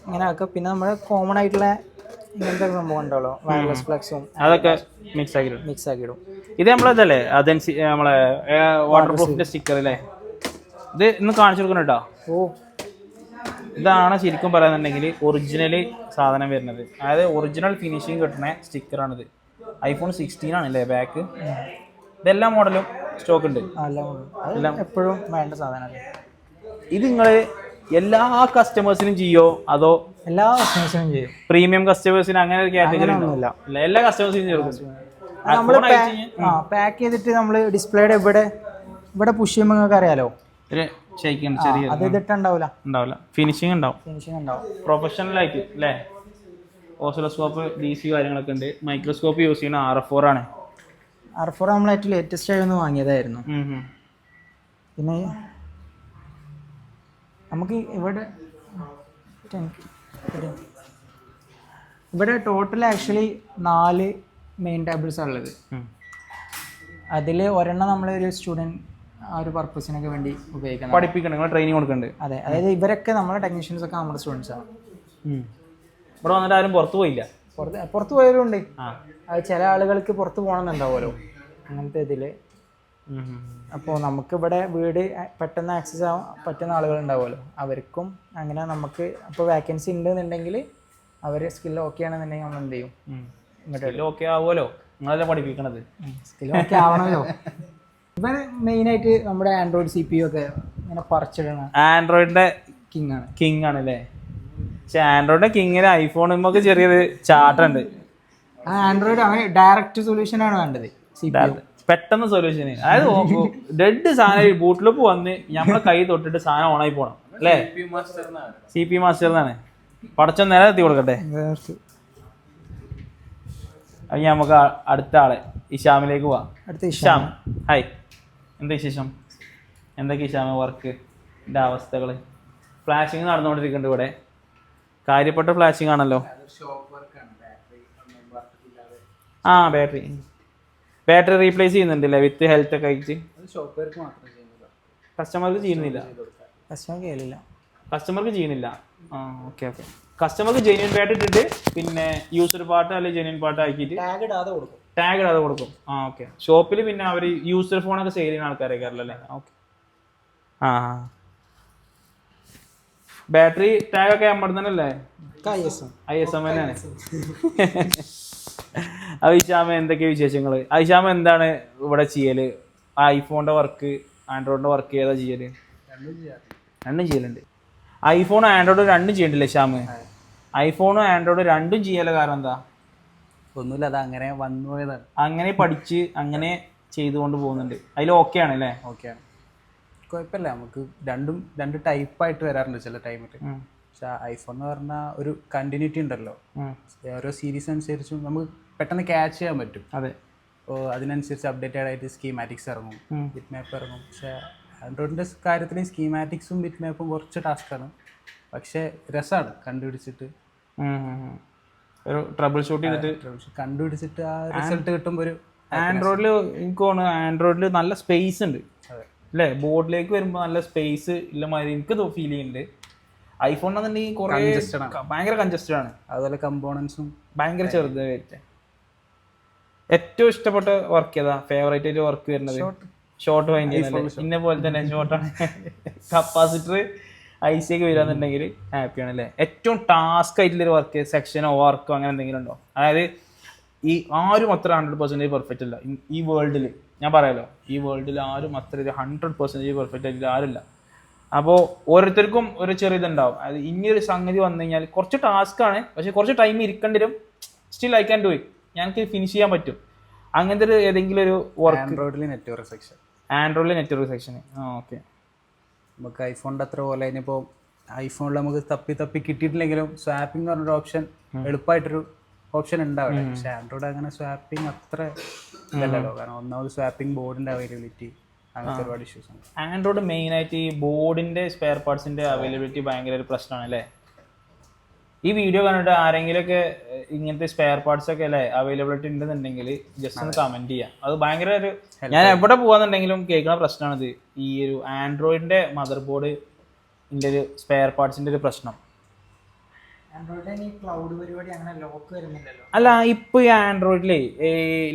ഇങ്ങനെ ആക്കുക. പിന്നെ നമ്മുടെ കോമൺ ആയിട്ടുള്ള ഇങ്ങനത്തെ സംഭവം ഉണ്ടല്ലോ, വയർലെസ് ഫ്ലെക്സും അതൊക്കെ മിക്സ് ആക്കിയിടും. ഇത് നമ്മളതല്ലേ നമ്മളെ വാട്ടർ പ്രൂഫിന്റെ സ്റ്റിക്കർ അല്ലേ? ഇത് ഇന്ന് കാണിച്ചു കൊടുക്കണം കേട്ടോ. ഇതാണ് ശരിക്കും പറയാന്നുണ്ടെങ്കിൽ ഒറിജിനൽ സാധനം വരുന്നത്. അതായത് ഒറിജിനൽ ഫിനിഷിങ് കിട്ടുന്ന സ്റ്റിക്കറാണിത്. iPhone 16 ആണല്ലേ ബാക്ക്. ഇതെല്ലാ മോഡലും സ്റ്റോക്ക് ഉണ്ട്. എല്ലാം എപ്പോഴും വേണ്ട സാധനമല്ലേ. ഇത് നിങ്ങൾ എല്ലാ കസ്റ്റമേഴ്സിനും ചെയ്യോ അതോ? എല്ലാ കസ്റ്റമേഴ്സിനും ചെയ്യും. പ്രീമിയം കസ്റ്റമേഴ്സിന് അങ്ങനെ ഒരു കാറ്റഗറി ഒന്നുമില്ല, എല്ലാ കസ്റ്റമേഴ്സിനും ചേർക്കും. നമ്മൾ പാക്ക് ചെയ്തിട്ട് നമ്മൾ ഡിസ്പ്ലേയുടെ ഇവിടെ പുഷ് ചെയ്യുമ്പോൾ നിങ്ങൾക്ക് അറിയാലോ, അത് ഇതിട്ടുണ്ടാവില്ല. ഫിനിഷിംഗ് ഉണ്ടാവും. പ്രൊഫഷണൽ ആയിട്ട് അല്ലേ? ഓസിലോസ്കോപ്പ്, DC കാര്യങ്ങളൊക്കെ ഉണ്ട്. മൈക്രോസ്കോപ്പ് യൂസ് ചെയ്യുന്ന RF4 ആണ്. R4 നമ്മൾ ഏറ്റവും ലേറ്റസ്റ്റ് ആയി ഒന്ന് വാങ്ങിയതായിരുന്നു. പിന്നെ നമുക്ക് ഇവിടെ ടോട്ടൽ ആക്ച്വലി 4 മെയിൻ ടേബിൾസാണ് ഉള്ളത്. അതിൽ ഒരെണ്ണം നമ്മളൊരു സ്റ്റുഡൻറ്റ് ആ ഒരു പർപ്പസിനൊക്കെ വേണ്ടി ഉപയോഗിക്കണം. പഠിപ്പിക്കണം, നിങ്ങൾ ട്രെയിനിങ് കൊടുക്കുന്നുണ്ട്. അതെ, അതായത് ഇവരൊക്കെ നമ്മളെ ടെക്നീഷ്യൻസ് ഒക്കെ നമ്മുടെ സ്റ്റുഡൻസാണ്. ഇവിടെ വന്നിട്ട് ആരും പുറത്ത് പോയില്ല? പുറത്ത് പോയവരുണ്ട്. അത് ചില ആളുകൾക്ക് പുറത്ത് പോകണമെന്നുണ്ടാവുമല്ലോ അങ്ങനത്തെ ഇതിൽ. അപ്പോൾ നമുക്കിവിടെ വീട് പെട്ടെന്ന് ആക്സസ് ആവാൻ പറ്റുന്ന ആളുകളുണ്ടാവുമല്ലോ, അവർക്കും അങ്ങനെ നമുക്ക് അപ്പോൾ വേക്കൻസി ഉണ്ടെന്നുണ്ടെങ്കിൽ അവർ സ്കിൽ ഓക്കെ ആണെന്നുണ്ടെങ്കിൽ നമ്മൾ എന്ത് ചെയ്യും, ഇങ്ങോട്ട് ഓക്കെ ആവുമല്ലോ, നിങ്ങളെല്ലാം പഠിപ്പിക്കണത്. Skill okay ആവണമല്ലോ. ഇവർ മെയിനായിട്ട് നമ്മുടെ ആൻഡ്രോയിഡ് CPU ഒക്കെ ഇങ്ങനെ പറിച്ചിടണം. ആൻഡ്രോയിഡിന്റെ കിങ് ആണ് അല്ലേ? പക്ഷെ ആൻഡ്രോയിഡിന്റെ കിങ്ങിന് ഐഫോണുമ്പോ ചെറിയൊരു ചാട്ടുണ്ട്. ആ ആൻഡ്രോയിഡ് അവന് ഡയറക്റ്റ് സൊല്യൂഷൻ ആണ് വേണ്ടത്, CPU പെട്ടെന്ന് സൊല്യൂഷന്. അതായത് ഡെഡ് സാധനം ബൂട്ടിലേക്ക് വന്ന് നമ്മളെ കൈ തൊട്ടിട്ട് സാധനം ഓണായി പോണം അല്ലേ? CP മാസ്റ്റർ എന്നാണ്. പടച്ചോ നേരെ എത്തി കൊടുക്കട്ടെ. അത് നമുക്ക് അടുത്ത ആളെ ഇഷാമിലേക്ക് പോവാം. ഇഷാം, ഹായ്, എന്താ വിശേഷം? എന്തൊക്കെ ഇഷാമ വർക്കിൻ്റെ അവസ്ഥകൾ? ഫ്ലാഷിങ് നടന്നുകൊണ്ടിരിക്കുന്നുണ്ട് ഇവിടെ, കാര്യപ്പെട്ട ഫ്ലാഷിങ് ആണല്ലോ. ആ ബാറ്ററി റീപ്ലേസ് ചെയ്യുന്നുണ്ടല്ലേ വിത്ത് ഹെൽത്ത് ഒക്കെ ആയിട്ട്? കസ്റ്റമർക്ക് ചെയ്യുന്നില്ല. കസ്റ്റമർക്ക് ചെയ്യുന്നില്ല. ആ ഓക്കെ. കസ്റ്റമർക്ക് ജെന്യൂൻ ബാറ്ററി ഇട്ടിട്ട് പിന്നെ യൂസർ പാർട്ട് അല്ലെങ്കിൽ ജെന്യൂൻ പാർട്ട് ആക്കിയിട്ട് ടാഗ് ഇടാതെ കൊടുക്കും. ആ ഓക്കെ. ഷോപ്പിൽ പിന്നെ അവർ യൂസർ ഫോണൊക്കെ സെയിൽ ചെയ്യുന്ന ആൾക്കാരൊക്കെ അല്ലേ? ഓക്കെ. ആ ബാറ്ററി ടാഗ് ഒക്കെ നമ്മുടെ തന്നെ അല്ലേ? ISM തന്നെയാണ്. ഐഷാമ എന്തൊക്കെ വിശേഷങ്ങൾ? ഐഷാമ എന്താണ് ഇവിടെ ചെയ്യല്? ഐഫോണിന്റെ വർക്ക്, ആൻഡ്രോയിഡിന്റെ വർക്ക് ഏതാ ചെയ്യല്? രണ്ടും ചെയ്യലുണ്ട്. ഐഫോൺ ആൻഡ്രോയിഡ് രണ്ടും ചെയ്യണ്ടില്ലേ ഷാമ്? ഐഫോണും ആൻഡ്രോയിഡ് രണ്ടും ചെയ്യല കാരണം എന്താ? ഒന്നുമില്ല, അത് അങ്ങനെ വന്നു പോയതാണ്. അങ്ങനെ പഠിച്ച് അങ്ങനെ ചെയ്തുകൊണ്ട് പോകുന്നുണ്ട്. അതിൽ ഓക്കെ ആണ് അല്ലേ? ഓക്കെയാണ്, കുഴപ്പമില്ല. നമുക്ക് രണ്ട് ടൈപ്പായിട്ട് വരാറുണ്ട് ചില ടൈമിൽ. പക്ഷെ ഐഫോൺ എന്ന് പറഞ്ഞാൽ ഒരു കണ്ടിന്യൂറ്റി ഉണ്ടല്ലോ, ഓരോ സീരീസ് അനുസരിച്ചും നമുക്ക് പെട്ടെന്ന് ക്യാച്ച് ചെയ്യാൻ പറ്റും. അതെ. അപ്പോൾ അതിനനുസരിച്ച് അപ്ഡേറ്റഡ് ആയിട്ട് സ്കീമാറ്റിക്സ് ഇറങ്ങും, ബിറ്റ് മാപ്പ് ഇറങ്ങും. പക്ഷേ ആൻഡ്രോയിഡിൻ്റെ കാര്യത്തിൽ സ്കീമാറ്റിക്സും ബിറ്റ് മാപ്പും കുറച്ച് ടാസ്ക്കാണ്, പക്ഷേ രസമാണ് കണ്ടുപിടിച്ചിട്ട്. ഒരു ട്രബിൾ ഷൂട്ട് ചെയ്തിട്ട് കണ്ടുപിടിച്ചിട്ട് ആ റിസൾട്ട് കിട്ടുമ്പോൾ ഒരു. ആൻഡ്രോയിഡിൽ എനിക്ക് തോന്നുന്നു ആൻഡ്രോയിഡിൽ നല്ല സ്പേസ് ഉണ്ട് അല്ലേ? ബോർഡിലേക്ക് വരുമ്പോൾ നല്ല സ്പേസ് ഇല്ല മാതിരി എനിക്ക് ഫീൽ ചെയ്യുന്നുണ്ട്. ഐഫോണിനെന്നുണ്ടെങ്കിൽ കുറേ ഭയങ്കര കൺജസ്റ്റഡ് ആണ്. അതുപോലെ കമ്പോണൻസും ഭയങ്കര ചെറുതായിട്ട്. ഏറ്റവും ഇഷ്ടപ്പെട്ട വർക്ക് ഏതാ? ഫേവറേറ്റ് ആയിട്ട് വർക്ക് വരുന്നത് ഷോർട്ട് വൈൻഡ് ചെയ്യുന്നത് ഇന്നെ പോലെ തന്നെ ഷോർട്ടാണ്. കപ്പാസിറ്റർ IC ഒക്കെ വരാന്നുണ്ടെങ്കിൽ ഹാപ്പിയാണ് അല്ലേ? ഏറ്റവും ടാസ്ക് ആയിട്ടുള്ളൊരു വർക്ക്, സെക്ഷനോ വർക്കോ അങ്ങനെ എന്തെങ്കിലും ഉണ്ടോ? അതായത് ഈ ആരും അത്ര 100% പെർഫെക്റ്റ് അല്ല ഈ വേൾഡിൽ. ഞാൻ പറയാലോ, ഈ വേൾഡിൽ ആരും അത്ര ഒരു 100% പെർഫെക്റ്റ് ആയിട്ട് ആരില്ല. അപ്പോൾ ഓരോരുത്തർക്കും ഒരു ചെറിയതുണ്ടാവും. അത് ഇനിയൊരു സംഗതി വന്നു കഴിഞ്ഞാൽ കുറച്ച് ടാസ്ക്കാണ്, പക്ഷെ കുറച്ച് ടൈം ഇരിക്കേണ്ടി വരും. Still I can do it, ഞങ്ങൾക്ക് ഫിനിഷ് ചെയ്യാൻ പറ്റും. അങ്ങനത്തെ ഒരു ഏതെങ്കിലും ഒരു വർക്ക്. ആൻഡ്രോയിഡിൽ നെറ്റ്വർക്ക് സെക്ഷൻ. ആൻഡ്രോയിഡിൽ നെറ്റ്വർക്ക് സെക്ഷൻ. ആ ഓക്കെ. നമുക്ക് ഐഫോണിൻ്റെ അത്ര പോലെ ഇനിയിപ്പോൾ ഐഫോണിൽ നമുക്ക് തപ്പി കിട്ടിയിട്ടില്ലെങ്കിലും സ്വാപ്പിംഗ് എന്ന് പറഞ്ഞൊരു ഓപ്ഷൻ എളുപ്പമായിട്ടൊരു ഓപ്ഷൻ ഉണ്ടാവില്ല. പക്ഷെ ആൻഡ്രോയിഡ് അങ്ങനെ സ്വാപ്പിംഗ് അത്ര ഇല്ലല്ലോ, കാരണം ഒന്നാമത് സ്വാപ്പിംഗ് ബോർഡിൻ്റെ അവൈലബിലിറ്റി അങ്ങനത്തെ ഒരുപാട് ഇഷ്യൂസ് ആണ്. ആൻഡ്രോയിഡ് മെയിനായിട്ട് ഈ ബോർഡിൻ്റെ സ്പെയർ പാർട്സിൻ്റെ അവൈലബിലിറ്റി ഭയങ്കര ഒരു പ്രശ്നമാണ് അല്ലേ? ഈ വീഡിയോ കണ്ടിട്ട് ആരെങ്കിലുമൊക്കെ ഇങ്ങനത്തെ സ്പെയർ പാർട്സ് ഒക്കെ അല്ലേ അവൈലബിലിറ്റി ഉണ്ടെന്നുണ്ടെങ്കിൽ ജസ്റ്റ് ഒന്ന് കമന്റ് ചെയ്യാം. അത് ഭയങ്കര ഒരു, ഞാൻ എവിടെ പോകാന്നുണ്ടെങ്കിലും കേൾക്കുന്ന പ്രശ്നമാണിത്. ഈ ഒരു ആൻഡ്രോയിഡിന്റെ മദർ ബോർഡിന്റെ ഒരു സ്പെയർ പാർട്സിന്റെ ഒരു പ്രശ്നം. അല്ല, ഇപ്പൊ ഈ ആൻഡ്രോയിഡിലെ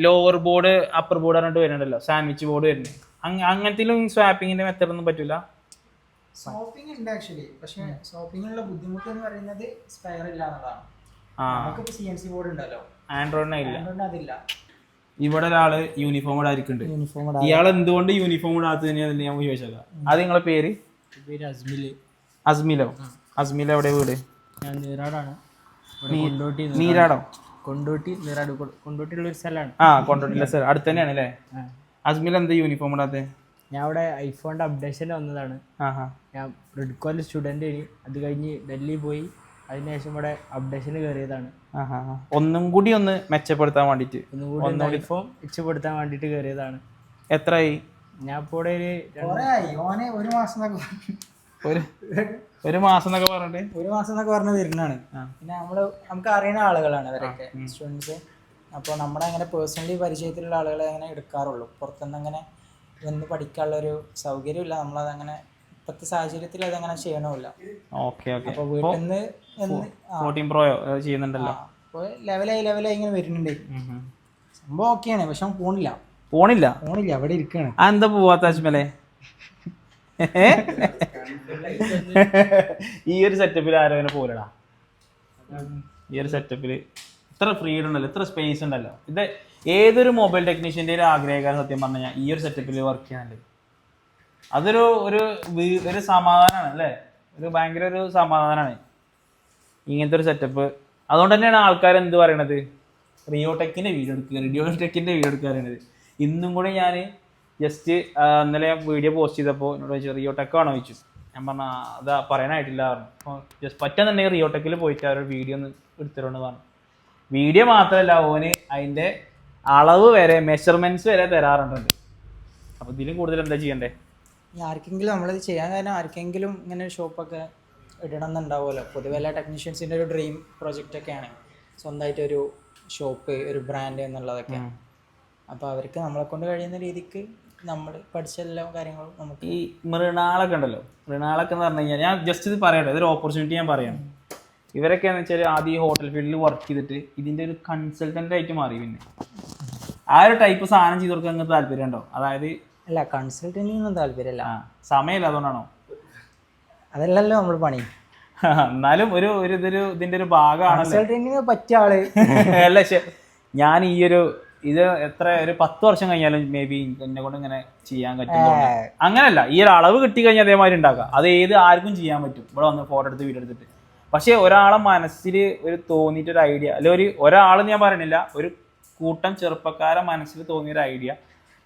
ലോവർ ബോർഡ് അപ്പർ ബോർഡ് പറഞ്ഞിട്ട് വരുന്നുണ്ടല്ലോ, സാൻഡ്വിച്ച് ബോർഡ് വരുന്നത്. അങ്ങനത്തേലും സ്വാപ്പിങ്ങിന്റെ മെത്തേഡ് ഒന്നും പറ്റൂല. സ്വാപ്പിംഗ് ഉണ്ട് ആക്ച്വലി, പക്ഷെ സ്വാപ്പിങ്ങിനുള്ള ബുദ്ധിമുട്ട് എന്ന് പറയുന്നത് സ്പെയർ ഇല്ല എന്നുള്ളതാണ്. നമുക്കിപ്പോൾ CNC ബോർഡ് ഉണ്ടല്ലോ, ആൻഡ്രോയിഡിന് ഇല്ല. അതില്ല. ഇവിടെ ഒരാള് യൂണിഫോം ഇടാതിരിക്കുന്നുണ്ട്. ഇയാൾ എന്തുകൊണ്ട് യൂണിഫോം ഇടാത്തതിന് ഞാൻ ചോദിച്ചല്ല. അത് നിങ്ങളെ പേര്? അസ്മിലോ? അസ്മിലോ എവിടെ വീട്? ഞാൻ നീരാടാണ്. നീരാടോ? കൊണ്ടോട്ടി നീരാട്, കൊണ്ടോട്ടിയുള്ള ഒരു സ്ഥലമാണ്. കൊണ്ടോട്ടിയുള്ള സ്ഥലം അടുത്ത് തന്നെയാണ് അല്ലേ? അസ്മിൽ എന്താ യൂണിഫോം ഇടാത്തെ? ഞാൻ അവിടെ ഐഫോണിന്റെ അപ്ഡേഷനിൽ വന്നതാണ്. ഞാൻ റെഡ്കോയിൽ സ്റ്റുഡന്റ്. അത് കഴിഞ്ഞ് ഡൽഹി പോയി, അതിനുശേഷം ഇവിടെ അപ്ഡേഷന് കയറിയതാണ്. ഒന്നും കൂടി ഒന്ന് മെച്ചപ്പെടുത്താൻ വേണ്ടിട്ട്, ഒന്നുകൂടി ഐഫോൺ മെച്ചപ്പെടുത്താൻ വേണ്ടിട്ട് കയറിയതാണ്. എത്രയായി? ഞാൻ ഇപ്പോൾ ഇവിടെ ഒരു മാസം എന്നൊക്കെ പറഞ്ഞിട്ട് ഒരു മാസം എന്നൊക്കെ പറഞ്ഞ് വരുന്നതാണ്. പിന്നെ നമുക്ക് അറിയുന്ന ആളുകളാണ് അവരൊക്കെ സ്റ്റുഡൻസ്. അപ്പോൾ നമ്മുടെ അങ്ങനെ പേഴ്സണലി പരിചയത്തിലുള്ള ആളുകളെ അങ്ങനെ എടുക്കാറുള്ളൂ. പുറത്തുനിന്ന് അങ്ങനെ വന്ന് പഠിക്കാനുള്ളൊരു സൗകര്യമില്ല. നമ്മളതങ്ങനെ ഇപ്പോഴത്തെ സാഹചര്യത്തിൽ അതങ്ങനെ ചെയ്യണമില്ല. Okay okay. അപ്പോൾ വീട്ടിൽ നിന്ന് 14 Pro ചെയ്യുന്നുണ്ടല്ലോ. അപ്പോൾ ലെവലായി ഇങ്ങനെ വരുന്നുണ്ട്. സംഭവം ഓക്കെയാണ്, പക്ഷെ പോണില്ല അവിടെ ഇരിക്കുകയാണ്. എന്താ പോവാത്ത അജ്മലെ? ഈ ഒരു സെറ്റപ്പിൽ ആരോഗ്യം പോലടാ. ഈ ഒരു സെറ്റപ്പിൽ ഇത്ര ഫ്രീഡം ഉണ്ടല്ലോ, ഇത്ര സ്പേസ് ഉണ്ടല്ലോ. ഇത് ഏതൊരു മൊബൈൽ ടെക്നീഷ്യൻ്റെ ഒരു ആഗ്രഹകാരം സത്യം പറഞ്ഞു കഴിഞ്ഞാൽ ഈ ഒരു സെറ്റപ്പിൽ വർക്ക് ചെയ്യാനല്ലേ. അതൊരു ഒരു സമാധാനമാണ് അല്ലേ, ഒരു ഭയങ്കര ഒരു സമാധാനമാണ് ഇങ്ങനത്തെ ഒരു സെറ്റപ്പ്. അതുകൊണ്ട് തന്നെയാണ് ആൾക്കാർ എന്ത് പറയണത്, റിയോടെക്കിൻ്റെ വീഡിയോ എടുക്കുക പറയുന്നത്. ഇന്നും കൂടി ഞാൻ ജസ്റ്റ് ഇന്നലെ വീഡിയോ പോസ്റ്റ് ചെയ്തപ്പോൾ എന്നോട് ചോദിച്ചു റിയോടെക് ആണോ ചോദിച്ചു. ഞാൻ പറഞ്ഞാൽ അതാ പറയാനായിട്ടില്ല പറഞ്ഞു. അപ്പോൾ ജസ്റ്റ് പറ്റുന്നുണ്ടെങ്കിൽ റിയോടെക്കിൽ പോയിട്ട് അവരുടെ വീഡിയോ ഒന്ന് എടുത്തിട്ടുണ്ട് പറഞ്ഞു. വീഡിയോ മാത്രമല്ല, ഓന് അതിൻ്റെ അളവ് വരെ മെഷർമെൻറ്റ്സ് വരെ തരാറുണ്ട്. അപ്പോൾ ഇതിലും കൂടുതൽ എന്താ ചെയ്യണ്ടേ? ആർക്കെങ്കിലും നമ്മളത് ചെയ്യാൻ കാരണം ആർക്കെങ്കിലും ഇങ്ങനെ ഷോപ്പൊക്കെ ഇടണം എന്നുണ്ടാവുമല്ലോ. പൊതുവെ എല്ലാ ടെക്നീഷ്യൻസിൻ്റെ ഒരു ഡ്രീം പ്രൊജക്റ്റൊക്കെയാണ് സ്വന്തമായിട്ടൊരു ഷോപ്പ്, ഒരു ബ്രാൻഡ് എന്നുള്ളതൊക്കെ. അപ്പോൾ അവർക്ക് നമ്മളെ കൊണ്ട് കഴിയുന്ന രീതിക്ക് നമ്മൾ പഠിച്ച എല്ലാ കാര്യങ്ങളും നമുക്ക്. ഈ മൃണാളൊക്കെ ഉണ്ടല്ലോ, മൃണാളൊക്കെ എന്ന് പറഞ്ഞു കഴിഞ്ഞാൽ ഞാൻ ജസ്റ്റ് ഇത് പറയട്ടെ, ഇതൊരു ഓപ്പർച്യൂണിറ്റി ഞാൻ പറയാണ്. ഇവരൊക്കെ എന്ന് വെച്ചാൽ ആദ്യം ഈ ഹോട്ടൽ ഫീൽഡിൽ വർക്ക് ചെയ്തിട്ട് ഇതിൻ്റെ ഒരു കൺസൾട്ടൻ്റ് ആയിട്ട് മാറി. പിന്നെ ആ ഒരു ടൈപ്പ് സാധനം ചെയ്ത് കൊടുക്കാൻ നിങ്ങൾക്ക് താല്പര്യം ഉണ്ടോ? അതായത് അല്ല, കൺസൾട്ടൻറ്റിനൊന്നും താല്പര്യമില്ല. സമയമില്ല അതുകൊണ്ടാണോ? അതല്ലല്ലോ നമ്മൾ പണി. എന്നാലും ഇതിന്റെ ഒരു ഭാഗമാണ് കൺസൾട്ടന്റിന് പറ്റിയ ആള് അല്ല. ഞാൻ ഇത് എത്ര ഒരു 10 വർഷം കഴിഞ്ഞാലും മേ ബി എന്നെ കൊണ്ട് ഇങ്ങനെ ചെയ്യാൻ പറ്റും. അങ്ങനെയല്ല, ഈ ഒരു അളവ് കിട്ടി കഴിഞ്ഞാൽ അതേമാതിരി ഉണ്ടാക്കാം. അത് ആർക്കും ചെയ്യാൻ പറ്റും, ഇവിടെ വന്ന് ഫോട്ടോ എടുത്ത് വീഡിയോ എടുത്തിട്ട്. പക്ഷെ ഒരാളെ മനസ്സിൽ ഒരു തോന്നിയിട്ടൊരു ഐഡിയ, അല്ലെ ഒരാൾ ഞാൻ പറയണില്ല, ഒരു കൂട്ടം ചെറുപ്പക്കാരെ മനസ്സിൽ തോന്നിയൊരു ഐഡിയ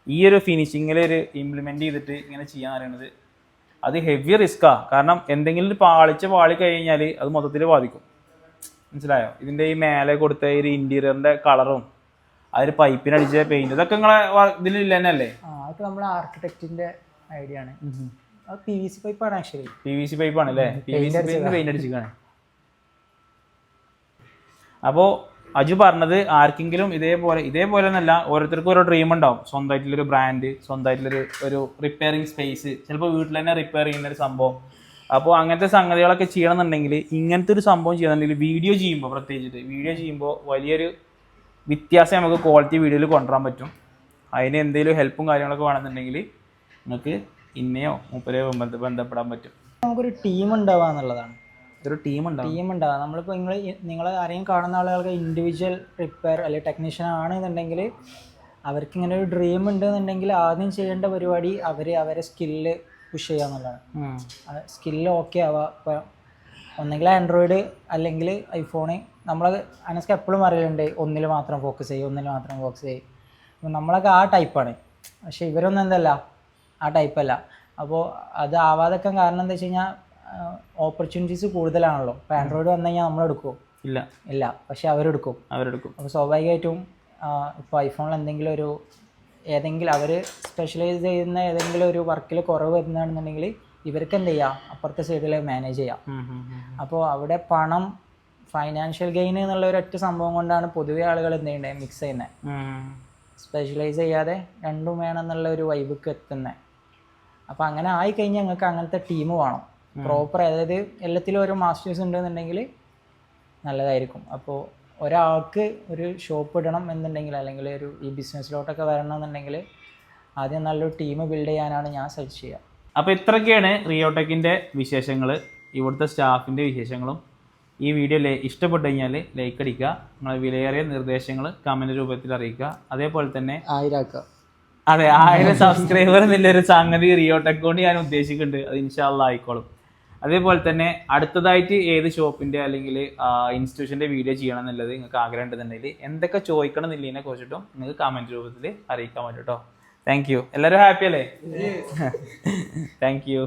ഈ ഒരു ഫിനിഷിങ്ങിൽ ഒരു ഇംപ്ലിമെന്റ് ചെയ്തിട്ട് ഇങ്ങനെ ചെയ്യാൻ പറയുന്നത് അത് ഹെവി റിസ്ക്കാണ്. കാരണം എന്തെങ്കിലും ഒരു പാളി കഴിഞ്ഞാൽ അത് മൊത്തത്തിൽ ബാധിക്കും. മനസ്സിലായോ? ഇതിൻ്റെ ഈ മേലെ കൊടുത്ത ഒരു ഇന്റീരിയറിന്റെ കളറും ആ ഒരു പൈപ്പിനടിച്ച പെയിന്റ് ഇതൊക്കെ നിങ്ങളെ ഇതിലില്ല തന്നെ അല്ലേ? അതൊക്കെ നമ്മളെ ആർക്കിടെക്റ്റിന്റെ ഐഡിയ ആണ്. അത് PVC പൈപ്പാണ്. ആക്ച്വലി PVC പൈപ്പാണ് അല്ലേ? PVC പൈപ്പിന് പെയിന്റ് അടിച്ചിട്ടാണ്. അപ്പോൾ അജു പറഞ്ഞത് ആർക്കെങ്കിലും ഇതേപോലെ എന്നല്ല, ഓരോരുത്തർക്കും ഓരോ ഡ്രീം ഉണ്ടാവും. സ്വന്തമായിട്ടുള്ളൊരു ബ്രാൻഡ്, സ്വന്തമായിട്ടുള്ളൊരു റിപ്പയറിങ് സ്പേസ്, ചിലപ്പോൾ വീട്ടിൽ തന്നെ റിപ്പയർ ചെയ്യുന്ന ഒരു സംഭവം. അപ്പോൾ അങ്ങനത്തെ സംഗതികളൊക്കെ ചെയ്യണമെന്നുണ്ടെങ്കിൽ, ഇങ്ങനത്തെ ഒരു സംഭവം ചെയ്യണമെന്നുണ്ടെങ്കിൽ വീഡിയോ ചെയ്യുമ്പോൾ വലിയൊരു വ്യത്യാസം നമുക്ക് ക്വാളിറ്റി വീഡിയോയിൽ കൊണ്ടുവരാൻ പറ്റും. അതിന് എന്തെങ്കിലും ഹെൽപ്പും കാര്യങ്ങളൊക്കെ വേണമെന്നുണ്ടെങ്കിൽ നിങ്ങൾക്ക് ഇന്നയോ മൂപ്പരെയോ ബന്ധപ്പെടാൻ പറ്റും. നമുക്കൊരു ടീം ഉണ്ടാവുക എന്നുള്ളതാണ്. ഒരു ടീം ഉണ്ടാവുക. നമ്മളിപ്പോൾ നിങ്ങൾ ആരെയും കാണുന്ന ആളുകൾക്ക് ഇൻഡിവിജ്വൽ റിപ്പയർ അല്ലെങ്കിൽ ടെക്നീഷ്യൻ ആണെന്നുണ്ടെങ്കിൽ അവർക്ക് ഇങ്ങനെ ഒരു ഡ്രീം ഉണ്ടെന്നുണ്ടെങ്കിൽ ആദ്യം ചെയ്യേണ്ട പരിപാടി അവരെ സ്കില്ല് പുഷ് ചെയ്യുക എന്നുള്ളതാണ്. സ്കില്ല് ഓക്കെ ആവുക. ഇപ്പോൾ ഒന്നെങ്കിൽ ആൻഡ്രോയിഡ് അല്ലെങ്കിൽ ഐഫോണ്. നമ്മൾ അനസ്ക്ക് എപ്പോഴും അറിയലുണ്ട് ഒന്നിൽ മാത്രം ഫോക്കസ് ചെയ്യും. അപ്പോൾ നമ്മളൊക്കെ ആ ടൈപ്പാണ്. പക്ഷേ ഇവരൊന്നും എന്തല്ല, ആ ടൈപ്പല്ല. അപ്പോൾ അത് ആവാതൊക്കെ കാരണം എന്താ വെച്ച് കഴിഞ്ഞാൽ ഓപ്പർച്യൂണിറ്റീസ് കൂടുതലാണല്ലോ. ഇപ്പോൾ ആൻഡ്രോയിഡ് വന്നു കഴിഞ്ഞാൽ നമ്മളെടുക്കുമോ? ഇല്ല. പക്ഷെ അവരെടുക്കും. അപ്പോൾ സ്വാഭാവികമായിട്ടും ഇപ്പോൾ ഐഫോണിൽ ഏതെങ്കിലും അവർ സ്പെഷ്യലൈസ് ചെയ്യുന്ന ഏതെങ്കിലും ഒരു വർക്കിൽ കുറവ് വരുന്നതാണെന്നുണ്ടെങ്കിൽ ഇവർക്ക് എന്ത് ചെയ്യാം, അപ്പുറത്തെ സൈഡിൽ മാനേജ് ചെയ്യാം. അപ്പോൾ അവിടെ പണം, ഫൈനാൻഷ്യൽ ഗെയിൻ എന്നുള്ള ഒരൊറ്റ സംഭവം കൊണ്ടാണ് പൊതുവെ ആളുകൾ എന്ത് ചെയ്യേണ്ടത്, മിക്സ് ചെയ്യുന്നത്. സ്പെഷ്യലൈസ് ചെയ്യാതെ രണ്ടും വേണമെന്നുള്ള ഒരു വൈബിക്ക് എത്തുന്നത്. അപ്പോൾ അങ്ങനെ ആയിക്കഴിഞ്ഞാൽ ഞങ്ങൾക്ക് അങ്ങനത്തെ ടീം വേണം, പ്രോപ്പർ. അതായത് എല്ലാത്തിലും ഓരോ മാസ്റ്റേഴ്സ് ഉണ്ടെന്നുണ്ടെങ്കിൽ നല്ലതായിരിക്കും. അപ്പോൾ ഒരാൾക്ക് ഒരു ഷോപ്പ് ഇടണം എന്നുണ്ടെങ്കിൽ, അല്ലെങ്കിൽ ഈ ബിസിനസ്സിലോട്ടൊക്കെ വരണമെന്നുണ്ടെങ്കിൽ ആദ്യം നല്ലൊരു ടീം ബിൽഡ് ചെയ്യാനാണ് ഞാൻ സജസ്റ്റ് ചെയ്യുക. അപ്പോൾ ഇത്രയൊക്കെയാണ് റിയോടെക്കിൻ്റെ വിശേഷങ്ങൾ, ഇവിടുത്തെ സ്റ്റാഫിൻ്റെ വിശേഷങ്ങളും. ഈ വീഡിയോ ഇഷ്ടപ്പെട്ടു കഴിഞ്ഞാൽ ലൈക്ക് അടിക്കുക, നിങ്ങളെ വിലയേറിയ നിർദ്ദേശങ്ങൾ കമൻറ്റ് രൂപത്തിൽ അറിയിക്കുക. അതേപോലെ തന്നെ 1000 സബ്സ്ക്രൈബർ എന്നുള്ളൊരു സംഗതി റിയോടെക് കൊണ്ട് ഞാൻ ഉദ്ദേശിക്കുന്നുണ്ട്. അത് ഇൻഷാ അല്ലാഹ് ആയിക്കോളും. അതേപോലെ തന്നെ അടുത്തതായിട്ട് ഏത് ഷോപ്പിൻ്റെ അല്ലെങ്കിൽ ഇൻസ്റ്റിറ്റ്യൂഷൻ്റെ വീഡിയോ ചെയ്യണം എന്നുള്ളത് നിങ്ങൾക്ക് ആഗ്രഹം ഉണ്ടെന്നുണ്ടെങ്കിൽ എന്തൊക്കെ ചോദിക്കണം എന്നുള്ളതിനെ കുറിച്ചിട്ടും നിങ്ങൾക്ക് കമൻറ്റ് രൂപത്തിൽ അറിയിക്കാൻ പറ്റും കേട്ടോ. Thank you. എല്ലാവരും ഹാപ്പി അല്ലേ? Thank you.